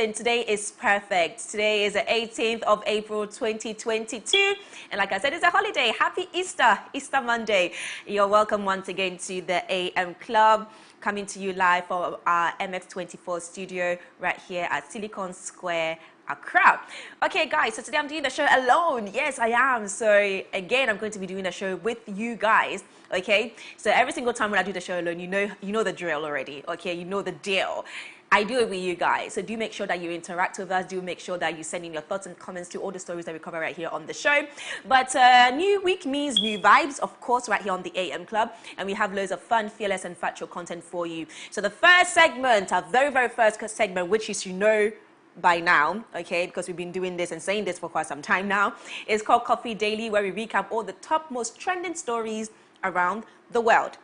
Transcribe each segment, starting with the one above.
Today is perfect. Today is the 18th of April 2022. And like I said, it's a holiday. Happy Easter, Easter Monday. You're welcome once again to the AM Club, coming to you live from our MX24 studio right here at Silicon Square, Accra. Okay, guys, so today I'm doing the show alone. Yes, I am. So again, I'm going to be doing the show with you guys. Okay, so every single time when I do the show alone, you know the drill already. Okay, you know the deal. I do it with you guys, so do make sure that you interact with us. Do make sure that you send in your thoughts and comments to all the stories that we cover right here on the show. But new week means new vibes, of course, right here on the AM Club. And we have loads of fun, fearless, and factual content for you. So the first segment, our very, very first segment, which is, you know, by now, okay, because we've been doing this and saying this for quite some time now, is called Coffee Daily, where we recap all the top most trending stories around the world,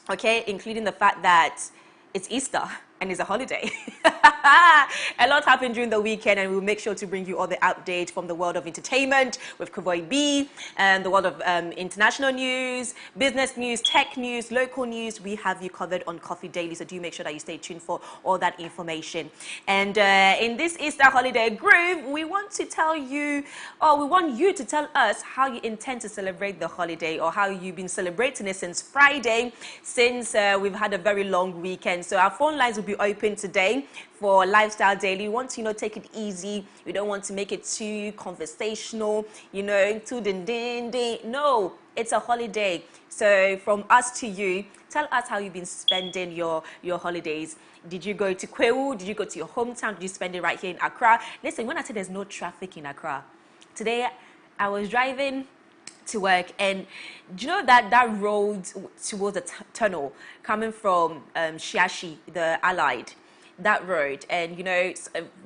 okay, including the fact that it's Easter and it's a holiday. A lot happened during the weekend, and we'll make sure to bring you all the updates from the world of entertainment with Kavoy B, and the world of international news, business news, tech news, local news. We have you covered on Coffee Daily, so do make sure that you stay tuned for all that information. And in this Easter holiday groove, we want to tell you, or we want you to tell us how you intend to celebrate the holiday, or how you've been celebrating it since Friday, since we've had a very long weekend. So our phone lines will be open today for Lifestyle Daily. We want to, take it easy. We don't want to make it too conversational, too din. No, it's a holiday. So from us to you, tell us how you've been spending your holidays. Did you go to Kwewu? Did you go to your hometown? Did you spend it right here in Accra? Listen, when I say there's no traffic in Accra, today I was driving to work, and do you know that road towards the tunnel coming from Shiashi, the Allied, that road, and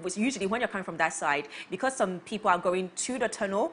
was usually when you're coming from that side, because some people are going to the tunnel,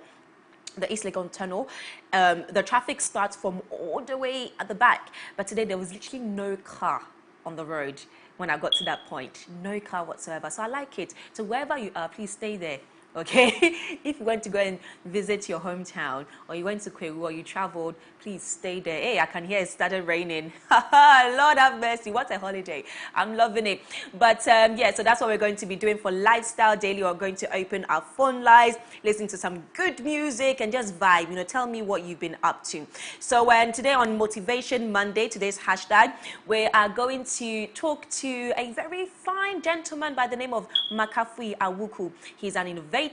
the East Legon tunnel, the traffic starts from all the way at the back. But today there was literally no car on the road when I got to that point. No car whatsoever. So I like it. So wherever you are, please stay there. Okay, if you went to go and visit your hometown, or you went to Kwewu, or you traveled, please stay there. Hey, I can hear it started raining. Lord have mercy, what a holiday. I'm loving it. But yeah, so that's what we're going to be doing for Lifestyle Daily. We're going to open our phone lines, listen to some good music, and just vibe. Tell me what you've been up to. So today on Motivation Monday, today's hashtag, we are going to talk to a very fine gentleman by the name of Makafui Awuku. He's an innovator,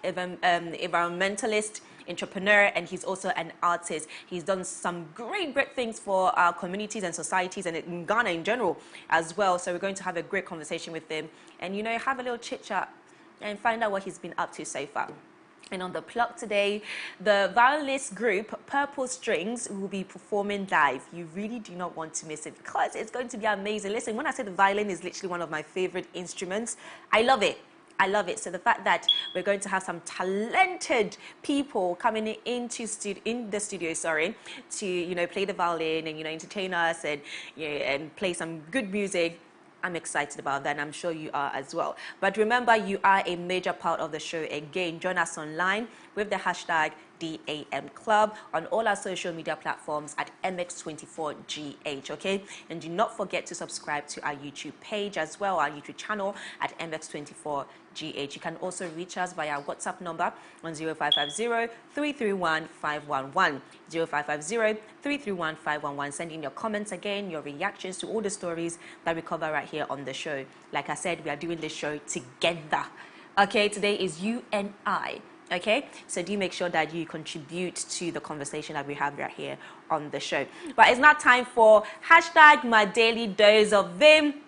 environmentalist, entrepreneur, and he's also an artist. He's done some great things for our communities and societies, and in Ghana in general as well. So we're going to have a great conversation with him, and have a little chit chat and find out what he's been up to so far. And on the plug today, the violinist group Purple Strings will be performing live. You really do not want to miss it, because it's going to be amazing. Listen, when I say the violin is literally one of my favorite instruments, I love it. I love it. So the fact that we're going to have some talented people coming into the studio, to play the violin and entertain us and play some good music, I'm excited about that, and I'm sure you are as well. But remember, you are a major part of the show. Again, join us online with the hashtag DAM Club on all our social media platforms at MX24GH, okay? And do not forget to subscribe to our YouTube page as well, our YouTube channel at MX24GH. You can also reach us via our WhatsApp number on 0550-331-511. 0550-331-511. Send in your comments again, your reactions to all the stories that we cover right here on the show. Like I said, we are doing this show together. Okay, today is you and I. Okay, so do make sure that you contribute to the conversation that we have right here on the show. But it's not time for hashtag my daily dose of Vim.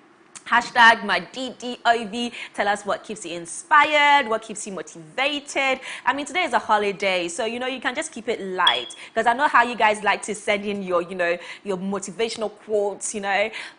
Hashtag my DDOV. Tell us what keeps you inspired, what keeps you motivated. I mean, today is a holiday, so you can just keep it light, because I know how you guys like to send in your your motivational quotes,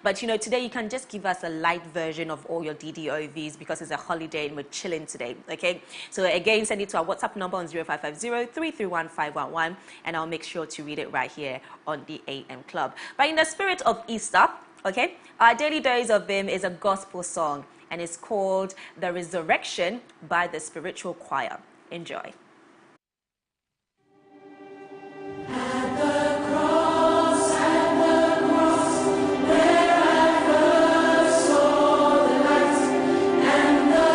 but today you can just give us a light version of all your DDOVs, because it's a holiday and we're chilling today. Okay, so again, send it to our WhatsApp number on 0550-331-511, and I'll make sure to read it right here on the AM Club. But in the spirit of Easter, okay, our daily dose of Vim is a gospel song, and it's called The Resurrection by the Spiritual Choir. Enjoy. Where I first saw the light and the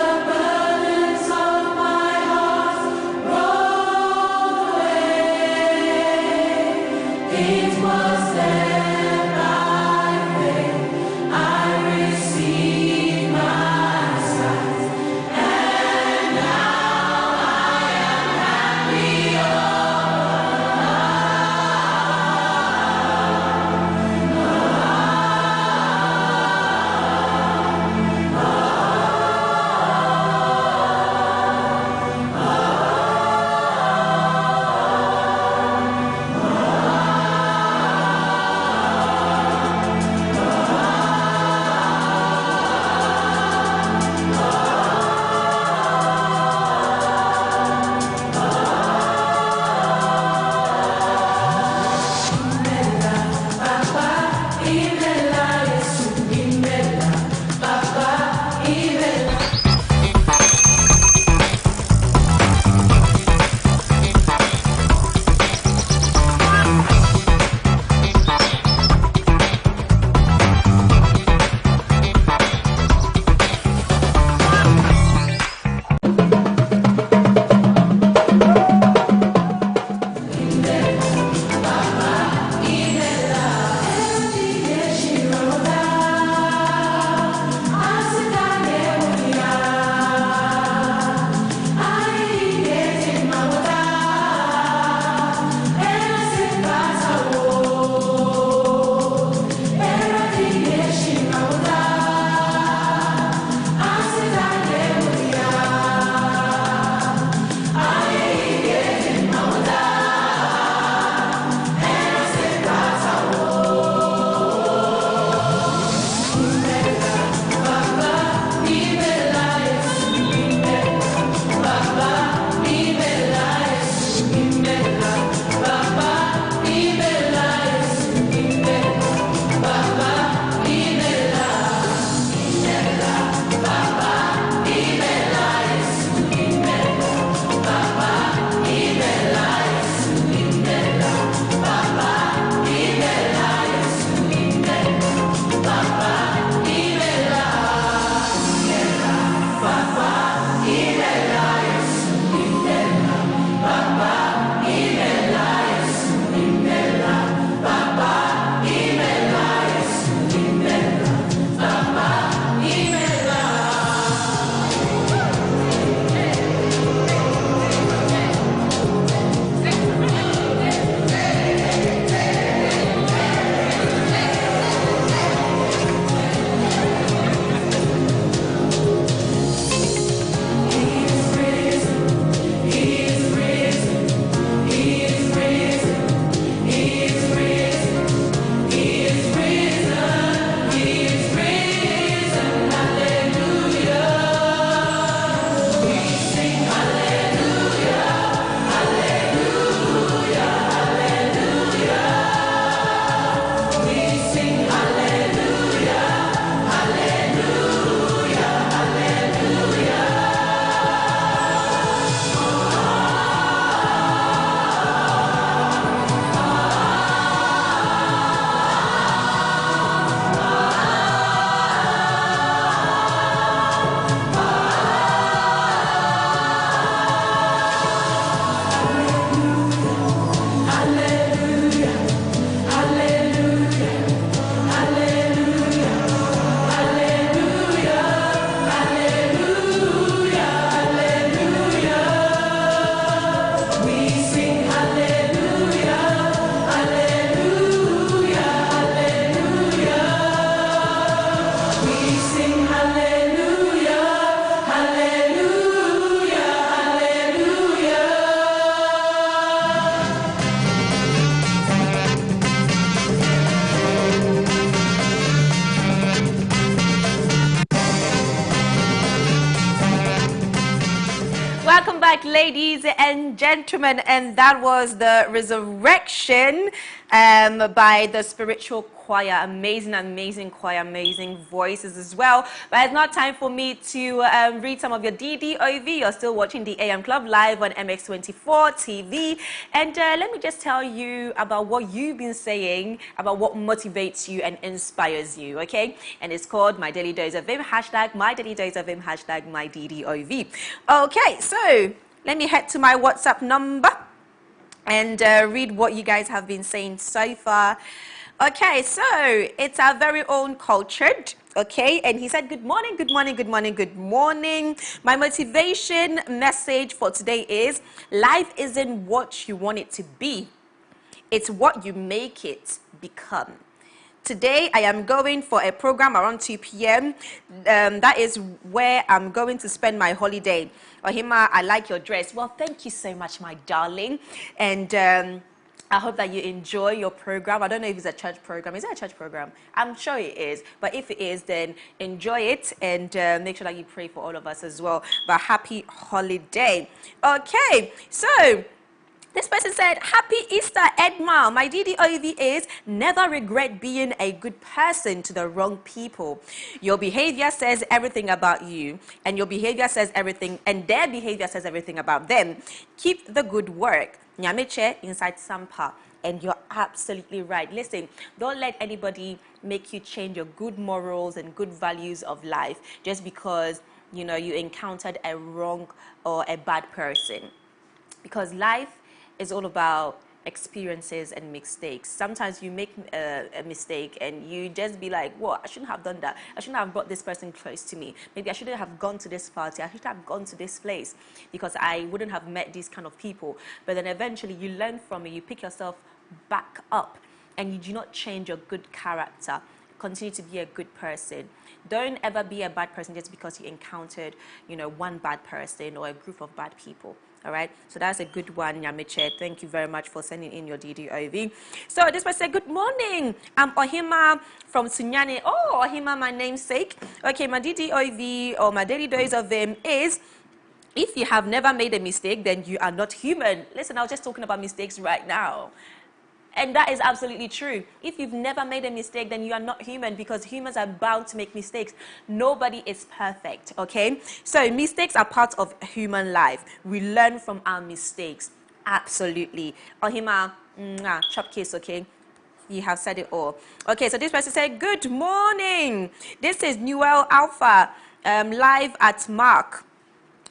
Welcome back, ladies and gentlemen, and that was the Resurrection by the Spiritual Choir. Amazing choir, amazing voices as well. But it's not time for me to read some of your DDOV. You're still watching the AM Club live on MX24 TV. And let me just tell you about what you've been saying, about what motivates you and inspires you, okay? And it's called My Daily Dose of Vim, hashtag My Daily Dose of Vim, hashtag My DDOV. Okay, so let me head to my WhatsApp number and read what you guys have been saying so far. Okay, so it's our very own Cultured, okay? And he said, good morning, good morning, good morning, good morning. My motivation message for today is, life isn't what you want it to be. It's what you make it become. Today, I am going for a program around 2 p.m. That is where I'm going to spend my holiday. Ohima, I like your dress. Well, thank you so much, my darling. And I hope that you enjoy your program. I don't know if it's a church program. Is it a church program? I'm sure it is. But if it is, then enjoy it and make sure that you pray for all of us as well. But happy holiday. Okay, so this person said, happy Easter, Edma. My DDOV is, never regret being a good person to the wrong people. Your behavior says everything about you, and your behavior says everything, and their behavior says everything about them. Keep the good work. Nyameche inside Sampa. And you're absolutely right. Listen, don't let anybody make you change your good morals and good values of life just because, you know, you encountered a wrong or a bad person. Because life is all about experiences and mistakes. Sometimes you make a mistake and you just be like, whoa, I shouldn't have done that. I shouldn't have brought this person close to me. Maybe I shouldn't have gone to this party. I shouldn't have gone to this place because I wouldn't have met these kind of people. But then eventually you learn from it, you pick yourself back up and you do not change your good character. Continue to be a good person. Don't ever be a bad person just because you encountered, you know, one bad person or a group of bad people. All right, so that's a good one, Nyamiche. Thank you very much for sending in your DDOV. So this person said, good morning. I'm Ohima from Sunyani. Oh, Ohima, my namesake. Okay, my DDOV or my daily dose of them is, if you have never made a mistake, then you are not human. Listen, I was just talking about mistakes right now. And that is absolutely true. If you've never made a mistake, then you are not human because humans are bound to make mistakes. Nobody is perfect, okay? So mistakes are part of human life. We learn from our mistakes. Absolutely. Ohima, chop kiss, okay? You have said it all. Okay, so this person said, good morning. This is Newell Alpha, live at Mark.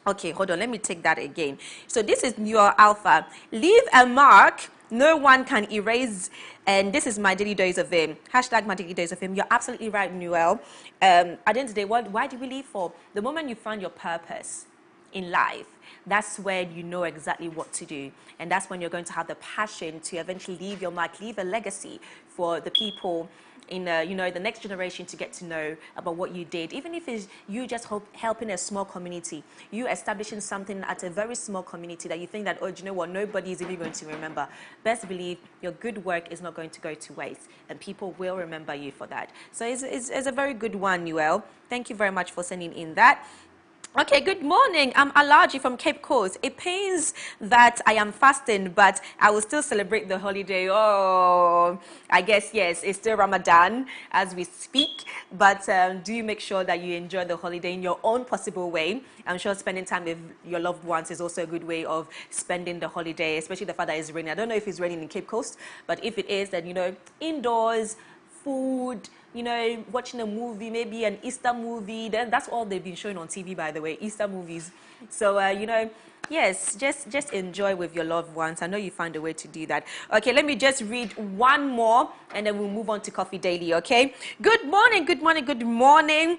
Okay, hold on. Let me take that again. So this is Newell Alpha. Leave a mark no one can erase, and this is my daily dose of him. Hashtag my daily dose of him. You're absolutely right, Newell. At the end of the day, why do we live for? The moment you find your purpose in life, that's when you know exactly what to do. And that's when you're going to have the passion to eventually leave your mark, leave a legacy for the people in you know, the next generation to get to know about what you did. Even if it's you just helping a small community, you establishing something at a very small community that you think that, oh, do you know what, nobody is even going to remember. Best believe your good work is not going to go to waste, and people will remember you for that. So it's a very good one, Newell. Thank you very much for sending in that. Okay, good morning. I'm Alaji from Cape Coast. It pains that I am fasting, but I will still celebrate the holiday. Oh, I guess, yes, it's still Ramadan as we speak, but do make sure that you enjoy the holiday in your own possible way. I'm sure spending time with your loved ones is also a good way of spending the holiday, especially the fact that it's raining. I don't know if it's raining in Cape Coast, but if it is, then, you know, indoors, food, you know, watching a movie, maybe an Easter movie. Then that's all they've been showing on TV, by the way, Easter movies. So, you know, yes, just enjoy with your loved ones. I know you find a way to do that. Okay, let me just read one more, and then we'll move on to Coffee Daily, okay? Good morning, good morning, good morning.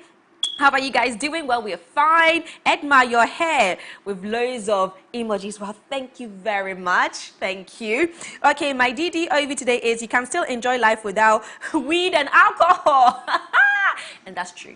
How are you guys doing? Well, we're fine. Edma, your hair with loads of emojis. Well, thank you very much. Thank you. Okay, my DDOV today is you can still enjoy life without weed and alcohol. And that's true.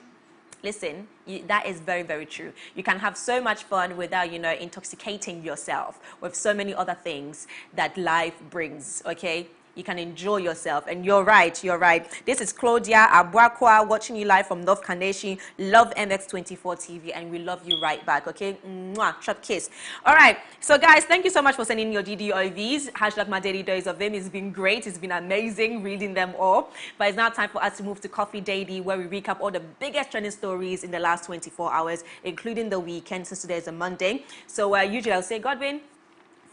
Listen, that is very, very true. You can have so much fun without, intoxicating yourself with so many other things that life brings, okay? you can enjoy yourself. And you're right, you're right. This is Claudia Abuakwa watching you live from North Carnation. Love MX24 TV, and we love you right back, okay? Mwah, chop kiss. All right, so guys, thank you so much for sending your DDOVs. Hashtag my daily dose of them. It's been great. It's been amazing reading them all. But it's now time for us to move to Coffee Daily, where we recap all the biggest trending stories in the last 24 hours, including the weekend, since today is a Monday. So usually I'll say, Godwin,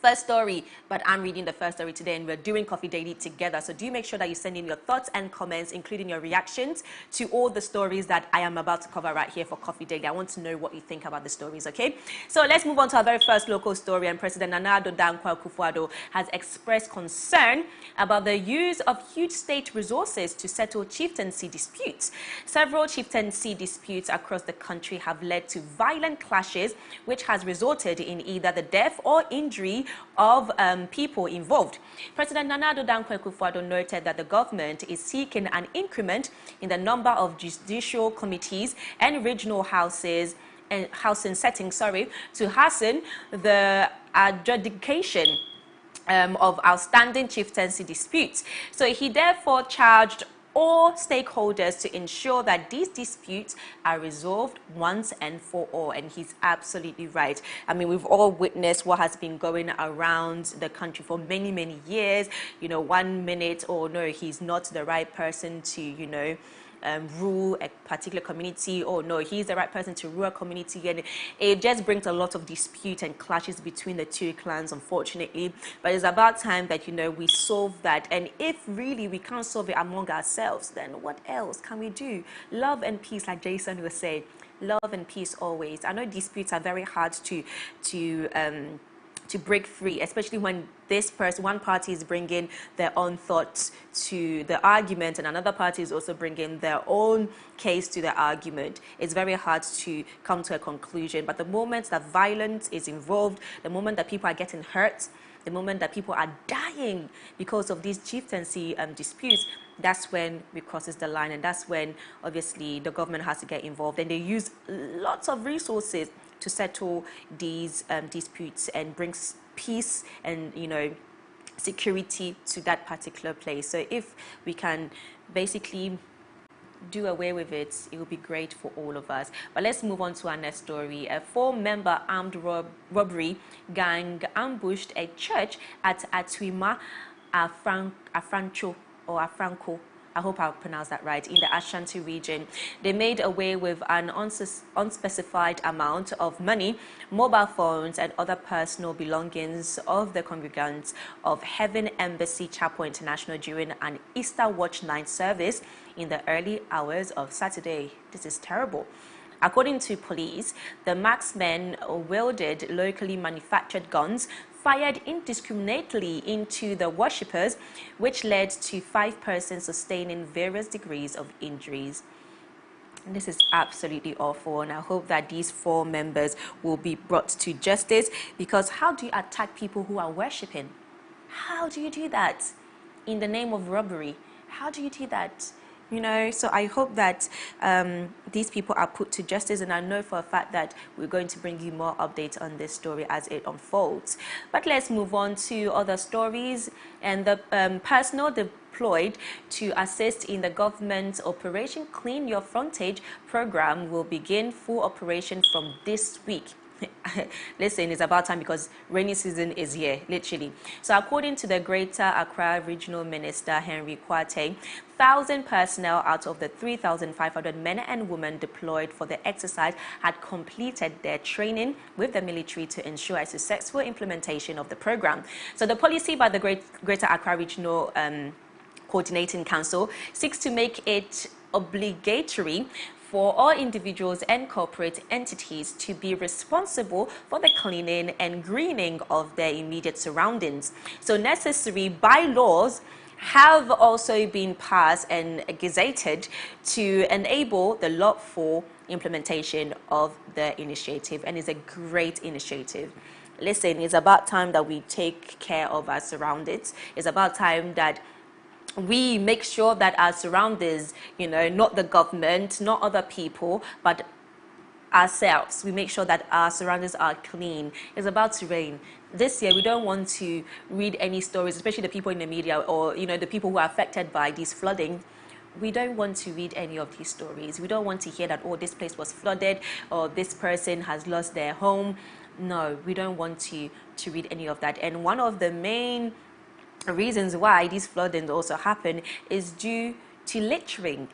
first story, but I'm reading the first story today, and we're doing Coffee Daily together. So do make sure that you send in your thoughts and comments, including your reactions to all the stories that I am about to cover right here for Coffee Daily. I want to know what you think about the stories, okay? So let's move on to our very first local story. And President Nana Addo Dankwa Akufo-Addo has expressed concern about the use of huge state resources to settle chieftaincy disputes. Several chieftaincy disputes across the country have led to violent clashes, which has resulted in either the death or injury of people involved. President Nana Addo Dankwa Akufo-Addo noted that the government is seeking an increment in the number of judicial committees and regional houses and housing settings, to hasten the adjudication of outstanding chieftaincy disputes. So he therefore charged all stakeholders to ensure that these disputes are resolved once and for all. And he's absolutely right. I mean, we've all witnessed what has been going around the country for many, many years. You know, 1 minute, oh no, he's not the right person to, you know, rule a particular community, or no, he's the right person to rule a community, and it just brings a lot of dispute and clashes between the two clans, unfortunately. But it's about time that, you know, we solve that. And if really we can't solve it among ourselves, then what else can we do? Love and peace, like Jason was saying. Love and peace always. I know disputes are very hard to break free, especially when one party is bringing their own thoughts to the argument and another party is also bringing their own case to the argument. It's very hard to come to a conclusion. But the moment that violence is involved, the moment that people are getting hurt, the moment that people are dying because of these chieftaincy disputes, that's when it crosses the line, and that's when obviously the government has to get involved, and they use lots of resources to settle these disputes and brings peace and, you know, security to that particular place. So if we can basically do away with it, it will be great for all of us. But let's move on to our next story. A 4-member armed robbery gang ambushed a church at Atuima Afranco, I hope I pronounced that right, in the Ashanti region. They made away with an unspecified amount of money, mobile phones, and other personal belongings of the congregants of Heaven Embassy Chapel International during an Easter Watch Night service in the early hours of Saturday. This is terrible. According to police, the marksmen wielded locally manufactured guns, fired indiscriminately into the worshippers, which led to 5 persons sustaining various degrees of injuries. And this is absolutely awful, and I hope that these 4 members will be brought to justice, because how do you attack people who are worshipping? How do you do that in the name of robbery? How do you do that? You know, so I hope that these people are put to justice, and I know for a fact that we're going to bring you more updates on this story as it unfolds. But let's move on to other stories. And the personnel deployed to assist in the government's Operation Clean Your Frontage program will begin full operation from this week. Listen, it's about time, because rainy season is here, literally. So according to the Greater Accra Regional Minister Henry Kwate, 1,000 personnel out of the 3,500 men and women deployed for the exercise had completed their training with the military to ensure a successful implementation of the program. So the policy by the Greater Accra Regional Coordinating Council seeks to make it obligatory for all individuals and corporate entities to be responsible for the cleaning and greening of their immediate surroundings. So necessary bylaws have also been passed and gazetted to enable the lawful implementation of the initiative, and it's a great initiative. Listen, it's about time that we take care of our surroundings. It's about time that we make sure that our surroundings, you know, not the government, not other people, but ourselves. We make sure that our surroundings are clean. It's about to rain. This year, we don't want to read any stories, especially the people in the media or, the people who are affected by this flooding. We don't want to read any of these stories. We don't want to hear that, oh, this place was flooded or this person has lost their home. No, we don't want to read any of that. And one of the main reasons why these floodings also happen is due to littering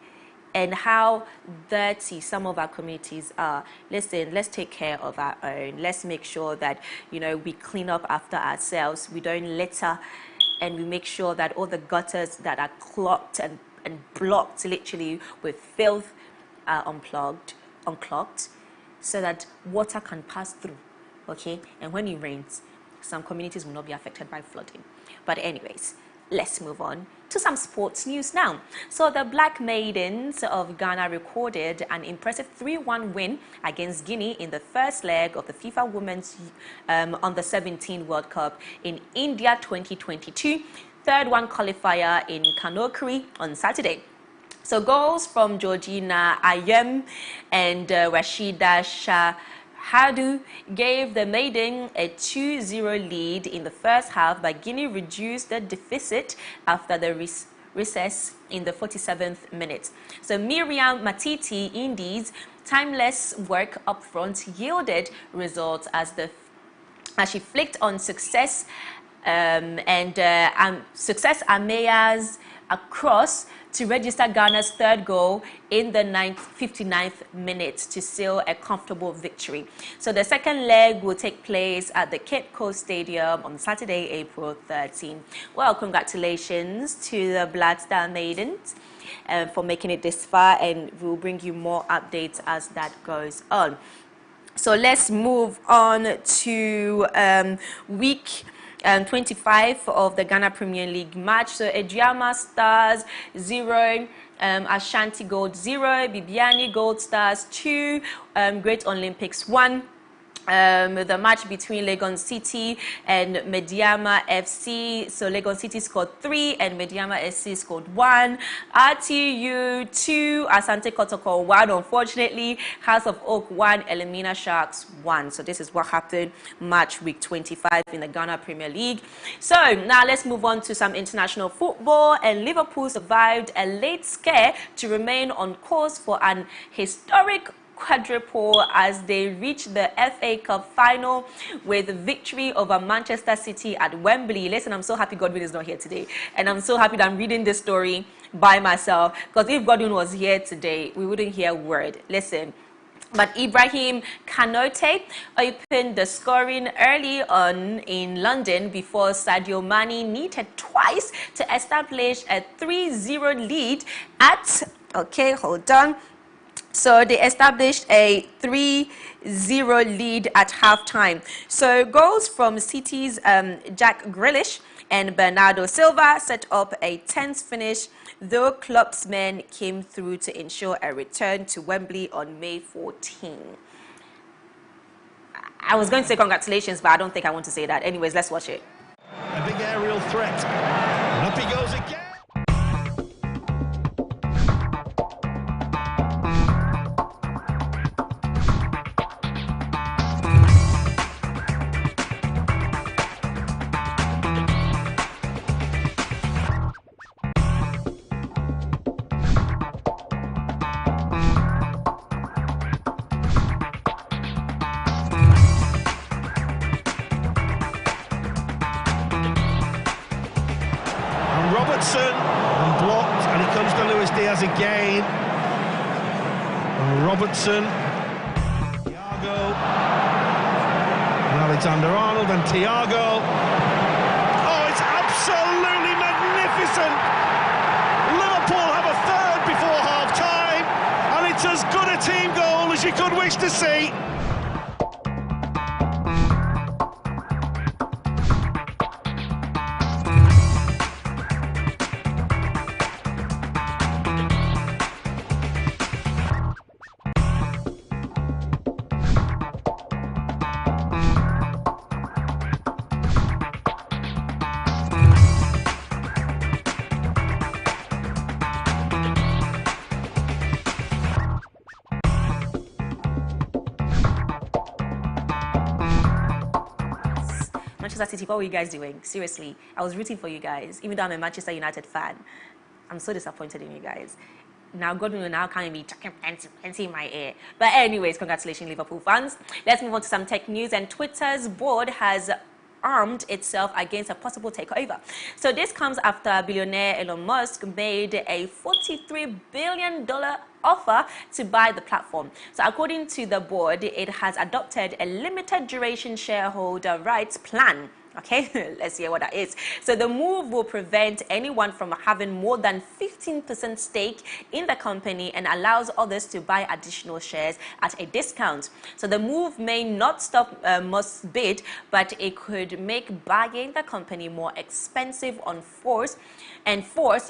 and how dirty some of our communities are. Listen, let's take care of our own. Let's make sure that, we clean up after ourselves. We don't litter, and we make sure that all the gutters that are clogged and blocked literally with filth are unclogged, so that water can pass through, okay? And when it rains, some communities will not be affected by flooding. But anyways, let's move on to some sports news now. So the Black Maidens of Ghana recorded an impressive 3-1 win against Guinea in the first leg of the FIFA Women's Under-17 World Cup in India 2022. Third one qualifier in Conakry on Saturday. So goals from Georgina Ayem and Rashida Shahadu gave the Maiden a 2-0 lead in the first half, but Guinea reduced the deficit after the recess in the 47th minute. So Miriam Matiti Indi's timeless work up front yielded results as she flicked on Success Success Ameya's across to register Ghana's third goal in the 59th minute to seal a comfortable victory. So the second leg will take place at the Cape Coast Stadium on Saturday, April 13. Well, congratulations to the Black Star Maidens for making it this far, and we'll bring you more updates as that goes on. So let's move on to week 25 of the Ghana Premier League match. So Ejiama Stars 0, Ashanti Gold 0, Bibiani Gold Stars 2, Great Olympics 1. The match between Legon City and Mediama FC. So Legon City scored 3 and Mediama FC scored 1. RTU 2, Asante Kotoko 1. Unfortunately, House of Oak 1, Elimina Sharks 1. So this is what happened match week 25 in the Ghana Premier League. So now let's move on to some international football. And Liverpool survived a late scare to remain on course for an historic quadruple as they reach the FA Cup final with victory over Manchester City at Wembley. Listen, I'm so happy Godwin is not here today, and I'm so happy that I'm reading this story by myself, because if Godwin was here today, we wouldn't hear a word. Listen. But Ibrahim Kanote opened the scoring early on in London before Sadio Mane needed twice to establish a 3-0 lead at, hold on. So they established a 3-0 lead at halftime. So goals from City's Jack Grealish and Bernardo Silva set up a tense finish, though club's men came through to ensure a return to Wembley on May 14. I was going to say congratulations, but I don't think I want to say that. Anyways, let's watch it. A big aerial threat. And up he goes again. Robertson and blocked, and it comes to Luis Diaz again. And Robertson, Thiago, and Alexander-Arnold and Thiago. Oh, it's absolutely magnificent! Liverpool have a third before half-time, and it's as good a team goal as you could wish to see. Manchester City, what were you guys doing? Seriously, I was rooting for you guys, even though I'm a Manchester United fan. I'm so disappointed in you guys. Now, God will now kind of be talking plenty in my ear. But anyways, congratulations, Liverpool fans. Let's move on to some tech news. And Twitter's board has armed itself against a possible takeover. So this comes after billionaire Elon Musk made a $43 billion offer to buy the platform. So according to the board, it has adopted a limited duration shareholder rights plan. Okay, let's hear what that is. So the move will prevent anyone from having more than 15% stake in the company and allows others to buy additional shares at a discount. So the move may not stop Musk's bid, but it could make buying the company more expensive on force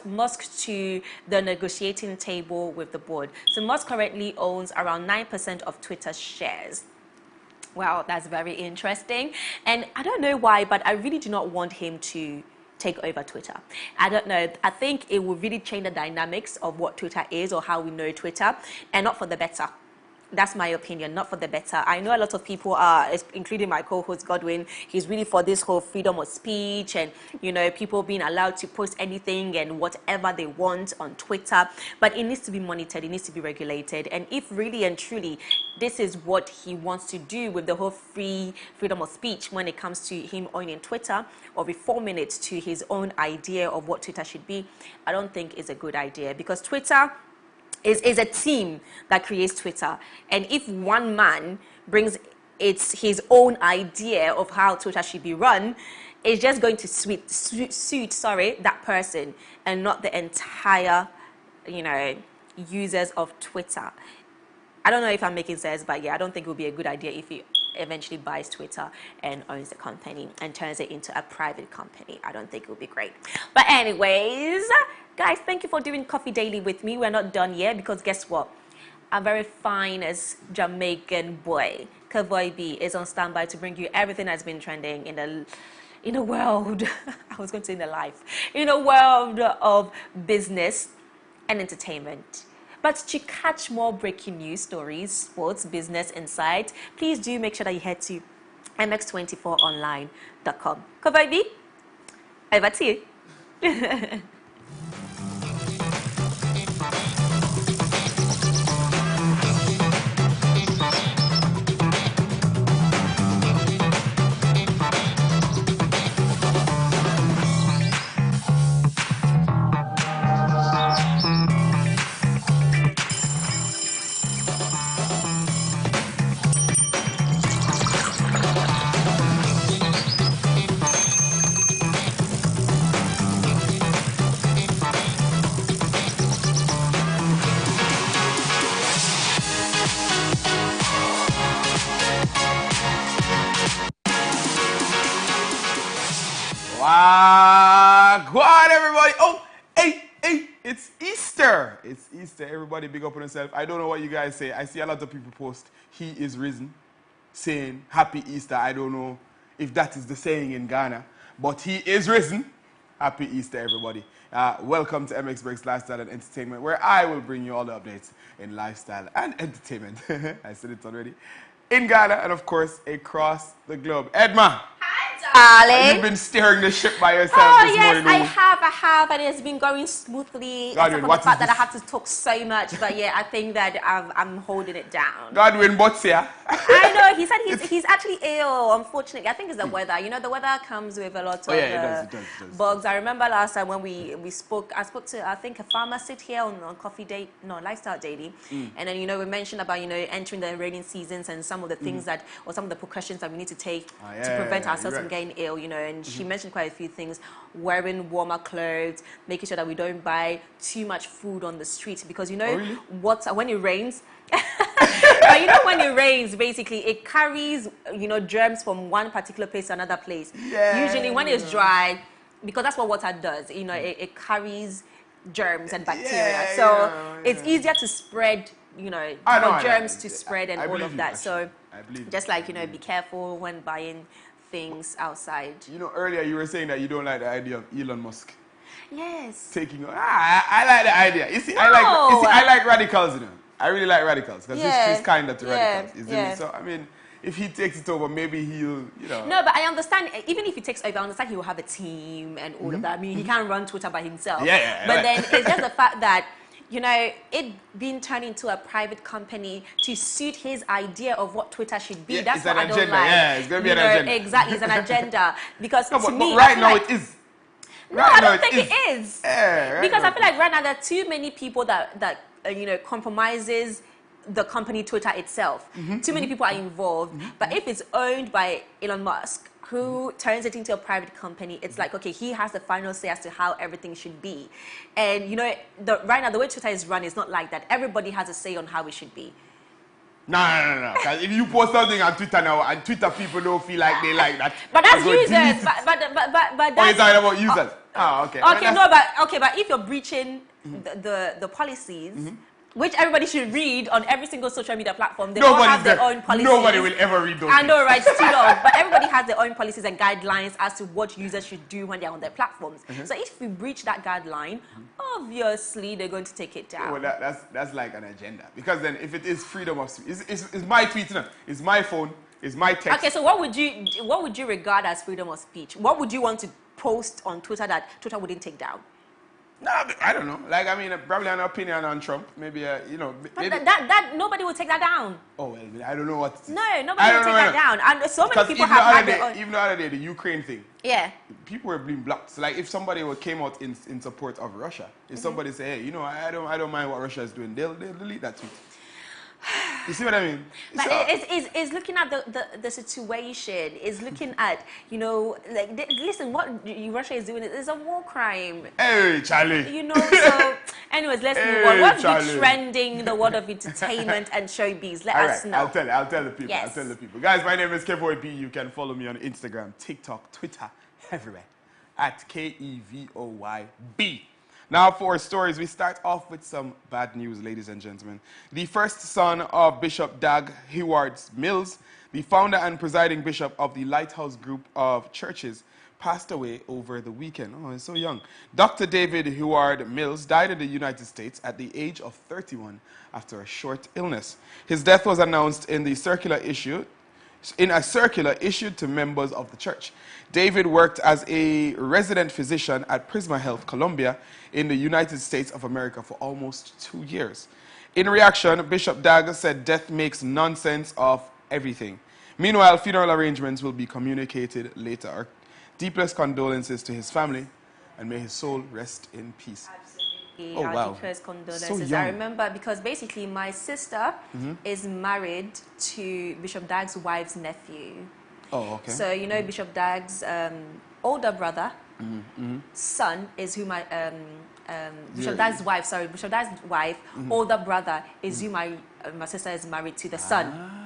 Musk to the negotiating table with the board. So Musk currently owns around 9% of Twitter's shares. Wow, that's very interesting. And I don't know why, but I really do not want him to take over Twitter. I don't know. I think it will really change the dynamics of what Twitter is or how we know Twitter, and not for the better. That's my opinion, not for the better. I know a lot of people are, including my co-host Godwin, he's really for this whole freedom of speech and, you know, people being allowed to post anything and whatever they want on Twitter. But it needs to be monitored, it needs to be regulated. And if really and truly this is what he wants to do with the whole freedom of speech when it comes to him owning Twitter or reforming it to his own idea of what Twitter should be, I don't think it's a good idea, because Twitter is a team that creates Twitter. And if one man brings his own idea of how Twitter should be run, it's just going to suit that person and not the entire, you know, users of Twitter. I don't know if I'm making sense, but yeah, I don't think it would be a good idea if he eventually buys Twitter and owns the company and turns it into a private company. I don't think it would be great. But anyways, guys, thank you for doing Coffee Daily with me. We're not done yet, because guess what? Our very finest Jamaican boy, Makafui B, is on standby to bring you everything that's been trending in the world. I was going to say in the life. In the world of business and entertainment. But to catch more breaking news stories, sports, business, insights, please do make sure that you head to mx24online.com. Makafui B, over to you. Go on, everybody. Oh, hey, it's Easter. It's Easter. Everybody big up on yourself. I don't know what you guys say. I see a lot of people post, "He is risen," saying, "Happy Easter." I don't know if that is the saying in Ghana, but he is risen. Happy Easter, everybody. Welcome to MX Breaks Lifestyle and Entertainment, where I will bring you all the updates in lifestyle and entertainment. I said it already. In Ghana and, of course, across the globe. Edma. Darling. You've been steering the ship by yourself this morning. I have, and it's been going smoothly. Godwin, Except for the fact that I have to talk so much, but yeah, I think that I'm holding it down. Godwin, what's here? I know, he said he's actually ill, unfortunately. I think it's the weather. You know, the weather comes with a lot of it does. bugs. I remember last time when we spoke, I spoke to, I think, a pharmacist here on Lifestyle Daily, and then, you know, we mentioned about, you know, entering the raining seasons and some of the things that, or some of the precautions that we need to take to prevent ourselves from getting ill, you know, and she mentioned quite a few things: wearing warmer clothes, making sure that we don't buy too much food on the street, because, you know, when it rains, but you know, when it rains, basically it carries, you know, germs from one particular place to another place. Usually when it's dry, because that's what water does, you know, it carries germs and bacteria, it's easier to spread, you know, for germs to spread and all of that. So just like, you know, be careful when buying things outside. You know, earlier you were saying that you don't like the idea of Elon Musk. Yes. Taking. I like the idea. You see, I like radicals. You know, I really like radicals because history is kinder to radicals. So I mean, if he takes it over, maybe he'll, you know. No, but I understand. Even if he takes over, I understand he will have a team and all of that. I mean, he can't run Twitter by himself. Yeah. But then it's just the fact that, you know, it being turned into a private company to suit his idea of what Twitter should be. Yeah, That's it's what an I don't agenda. like. Yeah, it's going to be an agenda. Exactly, it's an agenda. Because No, to but me, right I feel now like, it is. No, I don't think it is. Yeah, right because now I feel like right now there are too many people that you know, compromises the company Twitter itself. Too many people are involved. But if it's owned by Elon Musk, who turns it into a private company, it's like, okay, he has the final say as to how everything should be. And, you know, right now, the way Twitter is run is not like that. Everybody has a say on how it should be. No. Because if you post something on Twitter now, and Twitter people don't feel like they like that. But that's they're going to delete users. it. But Oh, you're that's... talking about users? Okay. Okay, but if you're breaching the policies, which everybody should read on every single social media platform, they all have their own policies. Nobody will ever read those. I know, right? Still on. But everybody has their own policies and guidelines as to what users should do when they're on their platforms. So if we breach that guideline, obviously they're going to take it down. Well, that's like an agenda. Because then if it is freedom of speech, it's my tweet, you know, it's my phone, it's my text. Okay, so what would you regard as freedom of speech? What would you want to post on Twitter that Twitter wouldn't take down? No, I don't know. Like, I mean, probably an opinion on Trump. Maybe, you know. But that nobody will take that down. Oh, well, I don't know what it is. No, nobody will take that down. And so many people have had their own. Even the other day, the Ukraine thing. Yeah. People were being blocked. So, like, if somebody came out in support of Russia, if somebody say, hey, you know, I don't mind what Russia is doing, they'll delete that tweet. You see what I mean? But So, it's looking at the situation. It's looking at, you know, like, listen, what Russia is doing is a war crime. hey, Charlie. You know, so anyways, let's move on. What's Charlie. trending in the world of entertainment and showbiz? Let All us right, know. I'll tell the people. Yes. I'll tell the people. Guys, my name is Kevoy B. You can follow me on Instagram, TikTok, Twitter, everywhere at KEVOYB. Now for our stories, we start off with some bad news, ladies and gentlemen. The first son of Bishop Dag Heward-Mills, the founder and presiding bishop of the Lighthouse Group of Churches, passed away over the weekend. Oh, he's so young. Dr. David Heward-Mills died in the United States at the age of 31 after a short illness. His death was announced in a circular issued to members of the church. David worked as a resident physician at Prisma Health, Columbia, in the United States of America for almost 2 years. In reaction, Bishop Dag said death makes nonsense of everything. Meanwhile, funeral arrangements will be communicated later. Our deepest condolences to his family, and may his soul rest in peace. Absolutely. Oh, Our wow. deepest condolences. So young. I remember because basically my sister is married to Bishop Dag's wife's nephew. Oh, okay. So, you know, Bishop Dag's older brother, son is who my, Bishop Dag's wife, Bishop Dag's wife, older brother is who my sister is married to, the son.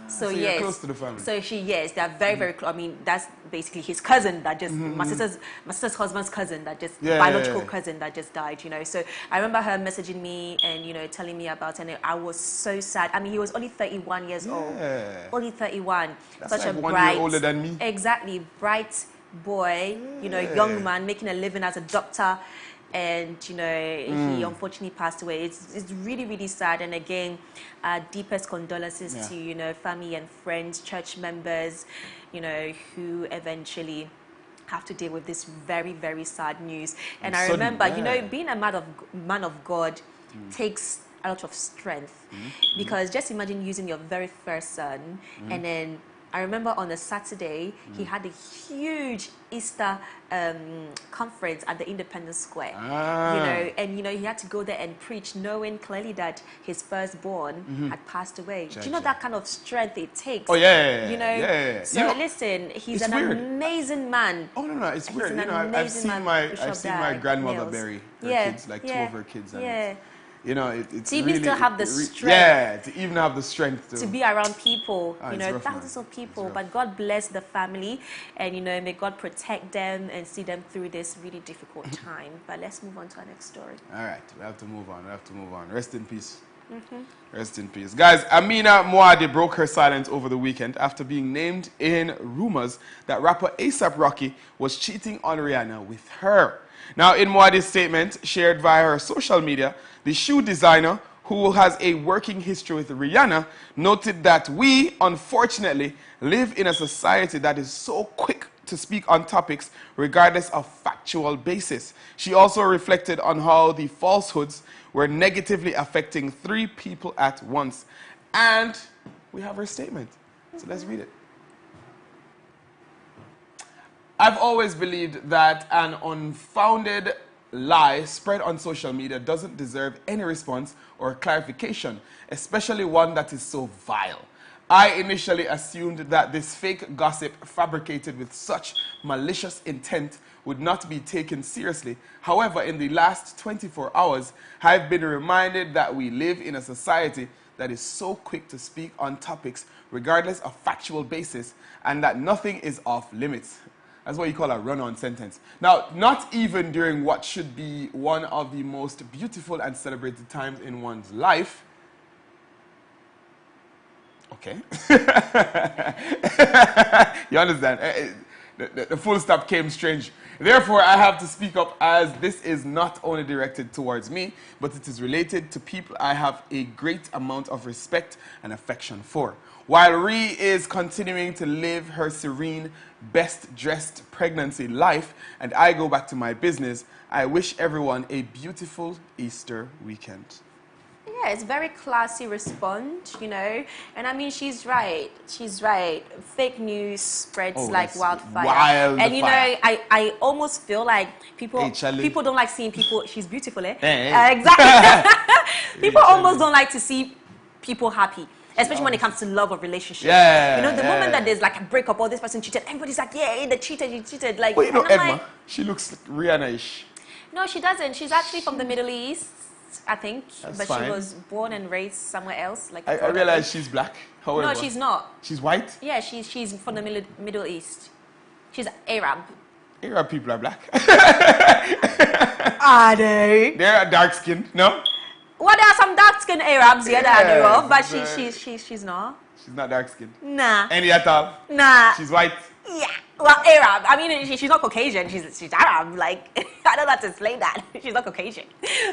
So you're yes, close to the family. So yes, they are very, very close. I mean, that's basically his cousin that just, my sister's husband's cousin that just, biological cousin that just died, you know. So I remember her messaging me and, you know, telling me about it, and I was so sad. I mean, he was only 31 years old. Only 31. That's Such like a 1 bright, year older than me. Exactly, bright boy, you know, young man making a living as a doctor. And, you know, he unfortunately passed away. It's really, really sad. And again, deepest condolences to, you know, family and friends, church members, you know, who eventually have to deal with this very, very sad news. And I remember, you know, being a man of God takes a lot of strength. Because just imagine using your very first son and then I remember on a Saturday, he had a huge Easter conference at the Independence Square. You know, and you know, he had to go there and preach, knowing clearly that his firstborn had passed away. Do you know that kind of strength it takes? Oh yeah, you know. So you know, listen, he's an amazing man. Oh no, it's weird. He's You know, I've seen my grandmother bury her kids, like 2 of her kids. And you know, it's to even really, still have the strength. to even have the strength to be around people, you know, rough, thousands of people. But God bless the family, and you know, may God protect them and see them through this really difficult time. But let's move on to our next story. All right, we have to move on. Rest in peace. Rest in peace. Guys, Amina Muadi broke her silence over the weekend after being named in rumors that rapper A$AP Rocky was cheating on Rihanna with her. Now, in Muadi's statement shared via her social media, the shoe designer, who has a working history with Rihanna, noted that we, unfortunately, live in a society that is so quick to speak on topics regardless of factual basis. She also reflected on how the falsehoods were negatively affecting 3 people at once. And we have her statement. So let's read it. I've always believed that an unfounded lie spread on social media doesn't deserve any response or clarification, especially one that is so vile. I initially assumed that this fake gossip fabricated with such malicious intent would not be taken seriously. However, in the last 24 hours, I've been reminded that we live in a society that is so quick to speak on topics regardless of factual basis, and that nothing is off limits. That's what you call a run-on sentence. Now, not even during what should be one of the most beautiful and celebrated times in one's life. Okay. You understand? The full stop came strange. Therefore, I have to speak up, as this is not only directed towards me, but it is related to people I have a great amount of respect and affection for. While Ree is continuing to live her serene, best-dressed pregnancy life, and I go back to my business, I wish everyone a beautiful Easter weekend. Yeah, it's very classy response, you know. And I mean, she's right. She's right. Fake news spreads like wildfire. And you know, I almost feel like people don't like seeing people. She's beautiful, eh? Exactly. People almost don't like to see people happy. Especially when it comes to love or relationship. Yeah. You know, the moment that there's like a breakup or this person cheated, everybody's like, yeah, they cheated, you cheated. Like, well, you know, Edma, like, she looks Rihanna-ish. No, she doesn't. She's actually from the Middle East, I think. That's but fine. She was born and raised somewhere else. Like I realize she's black. However. No, she's not. She's white? Yeah, she's from the Middle East. She's Arab. Arab people are black. Are they? They're dark-skinned, no? Well, there are some dark-skinned Arabs here that I know of, but she's not. She's not dark-skinned? Nah. Any at all? Nah. She's white? Yeah. Well, Arab. I mean, she's not Caucasian. She's Arab. Like, I don't know how to explain that. She's not Caucasian,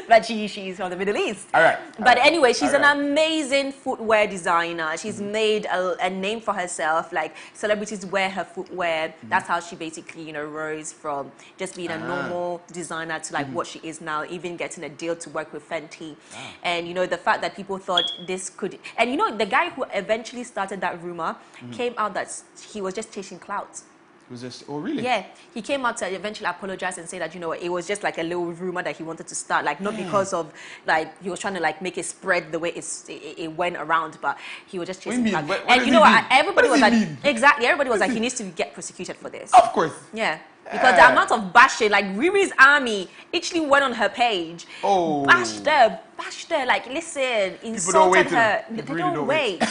but she's from the Middle East. All right. But anyway, she's an amazing footwear designer. She's made a name for herself. Like, celebrities wear her footwear. That's how she basically, you know, rose from just being a normal designer to like what she is now, even getting a deal to work with Fenty. And you know, the fact that people thought this could, and you know, the guy who eventually started that rumor came out that he was just chasing clout. Was just, oh really? Yeah, he came out to eventually apologize and say that, you know, it was just like a little rumor that he wanted to start, like not because of like he was trying to like make it spread the way it went around, but he was just chasing clout. And you know what? Everybody was like, exactly. Everybody was like, he needs to get prosecuted for this. Of course. Yeah. Because the amount of bashing, like Riri's army actually went on her page, bashed her, like listen, insulted her. They don't wait,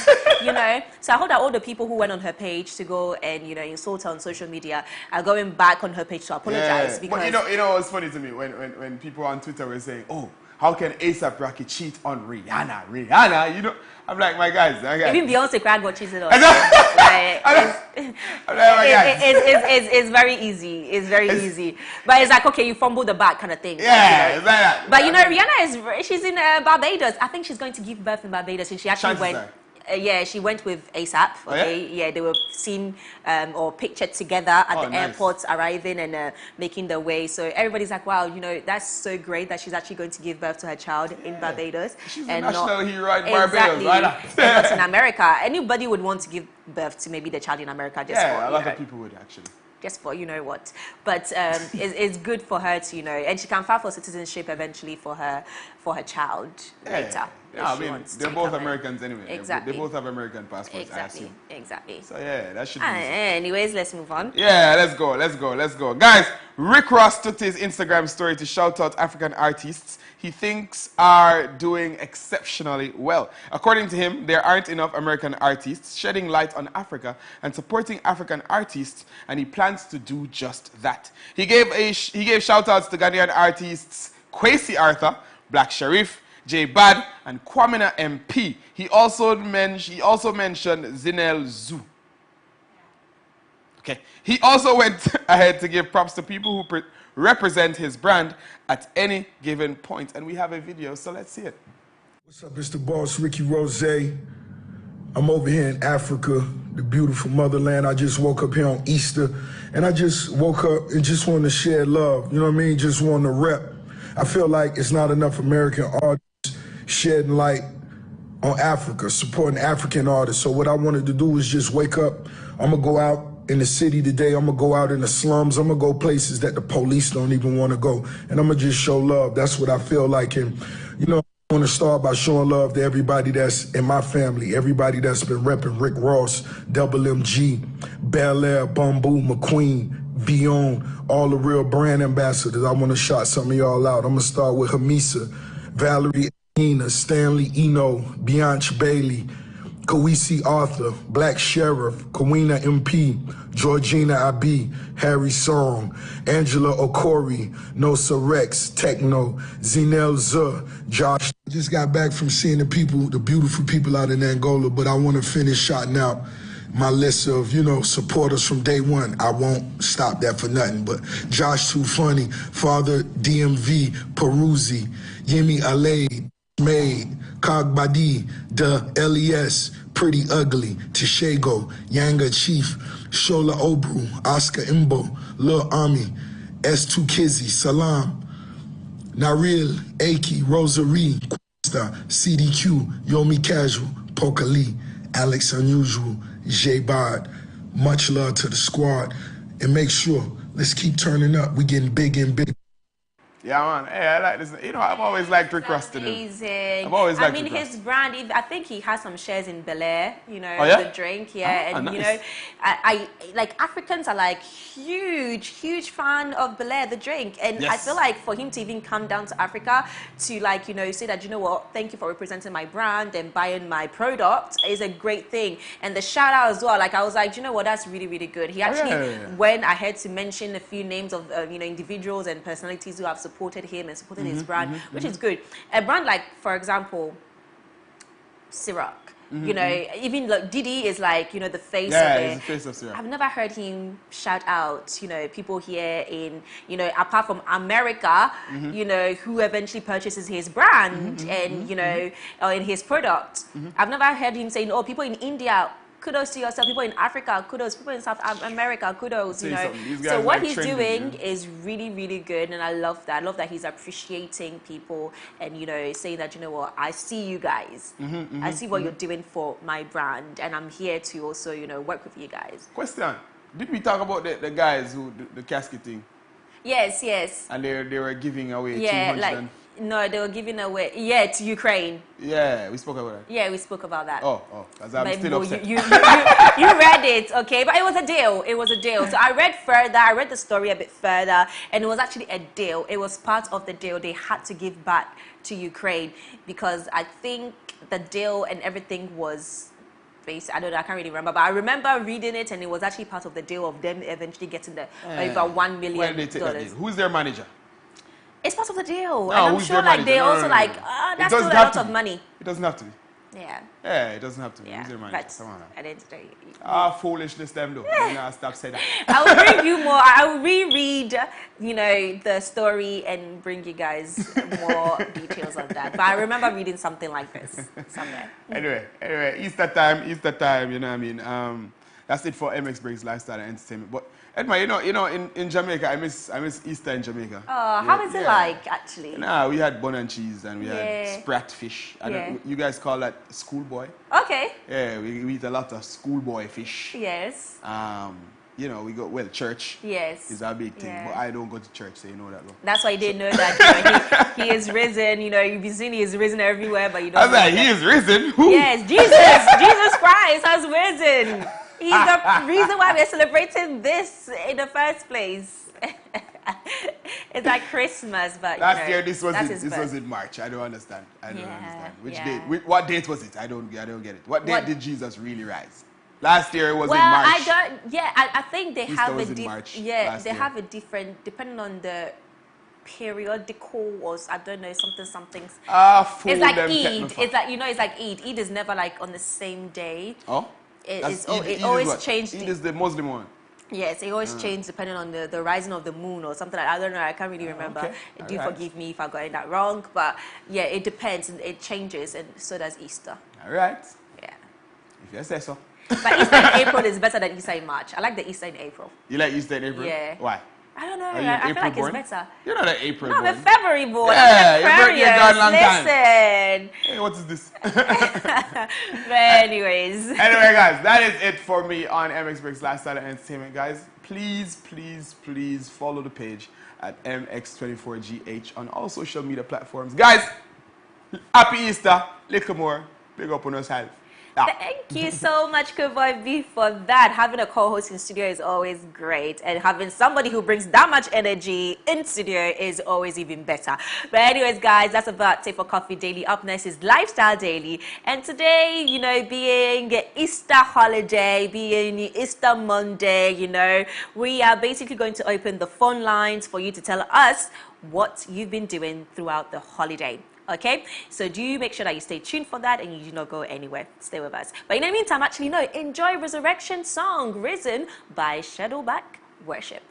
you know. So I hope that all the people who went on her page to go and, you know, insult her on social media are going back on her page to apologize. Because but you know what's funny to me when people on Twitter were saying, oh, how can A$AP Rocky cheat on Rihanna? You know, I'm like, my guys. Even Beyonce cried what cheated on. It's very easy. It's very easy. But it's like, okay, you fumbled the bag kind of thing. Yeah, you know? But you know, Rihanna she's in Barbados. I think she's going to give birth in Barbados, and she actually went. Yeah, she went with A$AP. Okay, yeah, they were seen or pictured together at the airport, arriving and making their way. So everybody's like, wow, you know, that's so great that she's actually going to give birth to her child in Barbados. She's a national hero in Barbados, right? And not in America. Anybody would want to give birth to maybe the child in America. Just for, a lot of people would actually. Just for you know what, but it's good for her to, you know, and she can file for citizenship eventually for her child later. Yeah, I mean, they're both Americans anyway. Exactly. They both have American passports, I assume. Exactly. So yeah, that should be easy. Anyways, let's move on. Yeah, let's go. Guys, Rick Ross took to his Instagram story to shout out African artists he thinks are doing exceptionally well. According to him, there aren't enough American artists shedding light on Africa and supporting African artists, and he plans to do just that. He gave shout outs to Ghanaian artists Kwesi Arthur, Black Sharif, J Bad, and Kwamina MP. He also mentioned Zinel Zoo. Okay. He also went ahead to give props to people who represent his brand at any given point. And we have a video, so let's see it. What's up, it's the boss, Ricky Rose. I'm over here in Africa, the beautiful motherland. I just woke up here on Easter, and I just woke up and just want to share love. You know what I mean? Just want to rep. I feel like it's not enough American artists shedding light on Africa, supporting African artists. So what I wanted to do is just wake up. I'm going to go out in the city today. I'm going to go out in the slums. I'm going to go places that the police don't even want to go. And I'm going to just show love. That's what I feel like. And, you know, I want to start by showing love to everybody that's in my family, everybody that's been repping Rick Ross, Double MG, Bel Air, Bamboo, McQueen, Vion, all the real brand ambassadors. I want to shout some of y'all out. I'm going to start with Hamisa, Valerie Nina, Stanley Eno, Bianche Bailey, Kawisi Arthur, Black Sheriff, Kawina MP, Georgina Abi, Harry Song, Angela Okori, Nosa Rex, Techno, Zinel Z, Josh. I just got back from seeing the people, the beautiful people out in Angola, but I want to finish shouting out my list of, you know, supporters from day one. I won't stop that for nothing, but Josh Too Funny, Father DMV, Peruzzi, Yemi Alade, Made, Kagbadi, The LES, Pretty Ugly, Tishego, Yanga Chief, Shola Obru, Oscar Imbo, Lil Ami, S2 Kizzy, Salam, Naril, Aki, Rosary, Questa, CDQ, Yomi Casual, Poca Lee, Alex Unusual, J Bod. Much love to the squad. And make sure, let's keep turning up. We getting big and big. Yeah, man. Hey, I like this. You know, I've always liked Rick Ross. Amazing. I've always liked I mean, Rick his brand, I think he has some shares in Bel Air, you know, Oh, yeah? the drink, yeah. Ah, And, nice. you know, I like, Africans are like huge fan of Bel Air, the drink. And I Yes. feel like for him to even come down to Africa to, like, you know, say that, you know what, thank you for representing my brand and buying my product is a great thing. And the shout out as well, like, I was like, you know what, that's really good. He actually went ahead to mention a few names of, you know, individuals and personalities who have supported him and supported his brand, which is good. A brand like, for example, Ciroc, you know, even like Diddy is like, you know, the face of it. Yeah, he's the face of Ciroc. I've never heard him shout out, you know, people here in, you know, apart from America, you know, who eventually purchases his brand and, you know, or in his product. I've never heard him saying, oh, people in India, kudos to yourself. People in Africa, kudos. People in South America, kudos. You know. So what he's doing is really good, and I love that. I love that he's appreciating people and, you know, saying that, you know what, I see you guys. I see what you're doing for my brand, and I'm here to also, you know, work with you guys. Question: did we talk about the guys who the casket thing? Yes. And they were giving away 200. Like. No, they were giving away, to Ukraine. Yeah, we spoke about that. Yeah, we spoke about that. Oh, because I'm still upset. You read it, okay? But it was a deal. It was a deal. So I read further. I read the story a bit further, and it was actually a deal. It was part of the deal. They had to give back to Ukraine because I think the deal and everything was based. I don't know. I can't really remember, but I remember reading it, and it was actually part of the deal of them eventually getting the over $1 million. When they take that deal? Who's their manager? It's part of the deal. No, and I'm who's sure their like they manager? also like, that's still a lot of money. It doesn't have to be. Yeah. Yeah, it doesn't have to be. Yeah. Who's their manager? But Come on now. at the end of the day, Foolishness them though. You know, stop saying that. I will bring you more. I will reread, you know, the story and bring you guys more details of that. But I remember reading something like this somewhere. Anyway, Easter time, you know what I mean? That's it for MX Breaks Lifestyle and Entertainment. But Edma, you know, in Jamaica, I miss Easter in Jamaica. Oh, how is it like, actually? Nah, we had bun and cheese and we had sprat fish. You guys call that schoolboy? Okay. Yeah, we eat a lot of schoolboy fish. Yes. You know, we go, church is a big thing, but I don't go to church, so you know that. Well. That's why you didn't know that, you know, he is risen, you know, you've been seeing he is risen everywhere, but you don't know like, he is risen? Who? Yes, Jesus Christ has risen. He's the reason why we're celebrating this in the first place. It's like Christmas, but last year this was in March. I don't understand. Which date? What date was it? I don't get it. What date did Jesus really rise? Last year it was in March. I think they Easter have was a in March they have a different depending on the periodical was I don't know something. It's like Eid. It's like it's like Eid. Eid is never like on the same day. Oh. It always changed. Eid is the Muslim one. Yes, it always changes depending on the rising of the moon or something like that. I don't know. I can't really remember. Okay. Do Alright. forgive me if I got that wrong. But yeah, it depends. And it changes, and so does Easter. All right. Yeah. If you say so. But Easter in April is better than Easter in March. I like the Easter in April. You like Easter in April? Yeah. Why? I don't know. Are you an I feel April like born? it's better. You're not an April No, I'm born. a February born. Yeah, I'm your birthday gone long time. Listen. Hey, what is this? But anyways. Anyway, guys, that is it for me on MX Breaks Lifestyle and Entertainment, guys. Please, please, please follow the page at MX24GH on all social media platforms. Guys, happy Easter. Little more. Big up on yourself. Yeah. Thank you so much, Kuboy B, for that. Having a co-host in studio is always great, and having somebody who brings that much energy in studio is always even better. But anyways, guys, that's about Take for Coffee Daily. Up next is Lifestyle Daily, and today, you know, being Easter holiday, being Easter Monday, you know, we are basically going to open the phone lines for you to tell us what you've been doing throughout the holiday. Okay, so do make sure that you stay tuned for that and you do not go anywhere. Stay with us. But in the meantime, actually, no, enjoy Resurrection song, Risen by Shadowback Worship.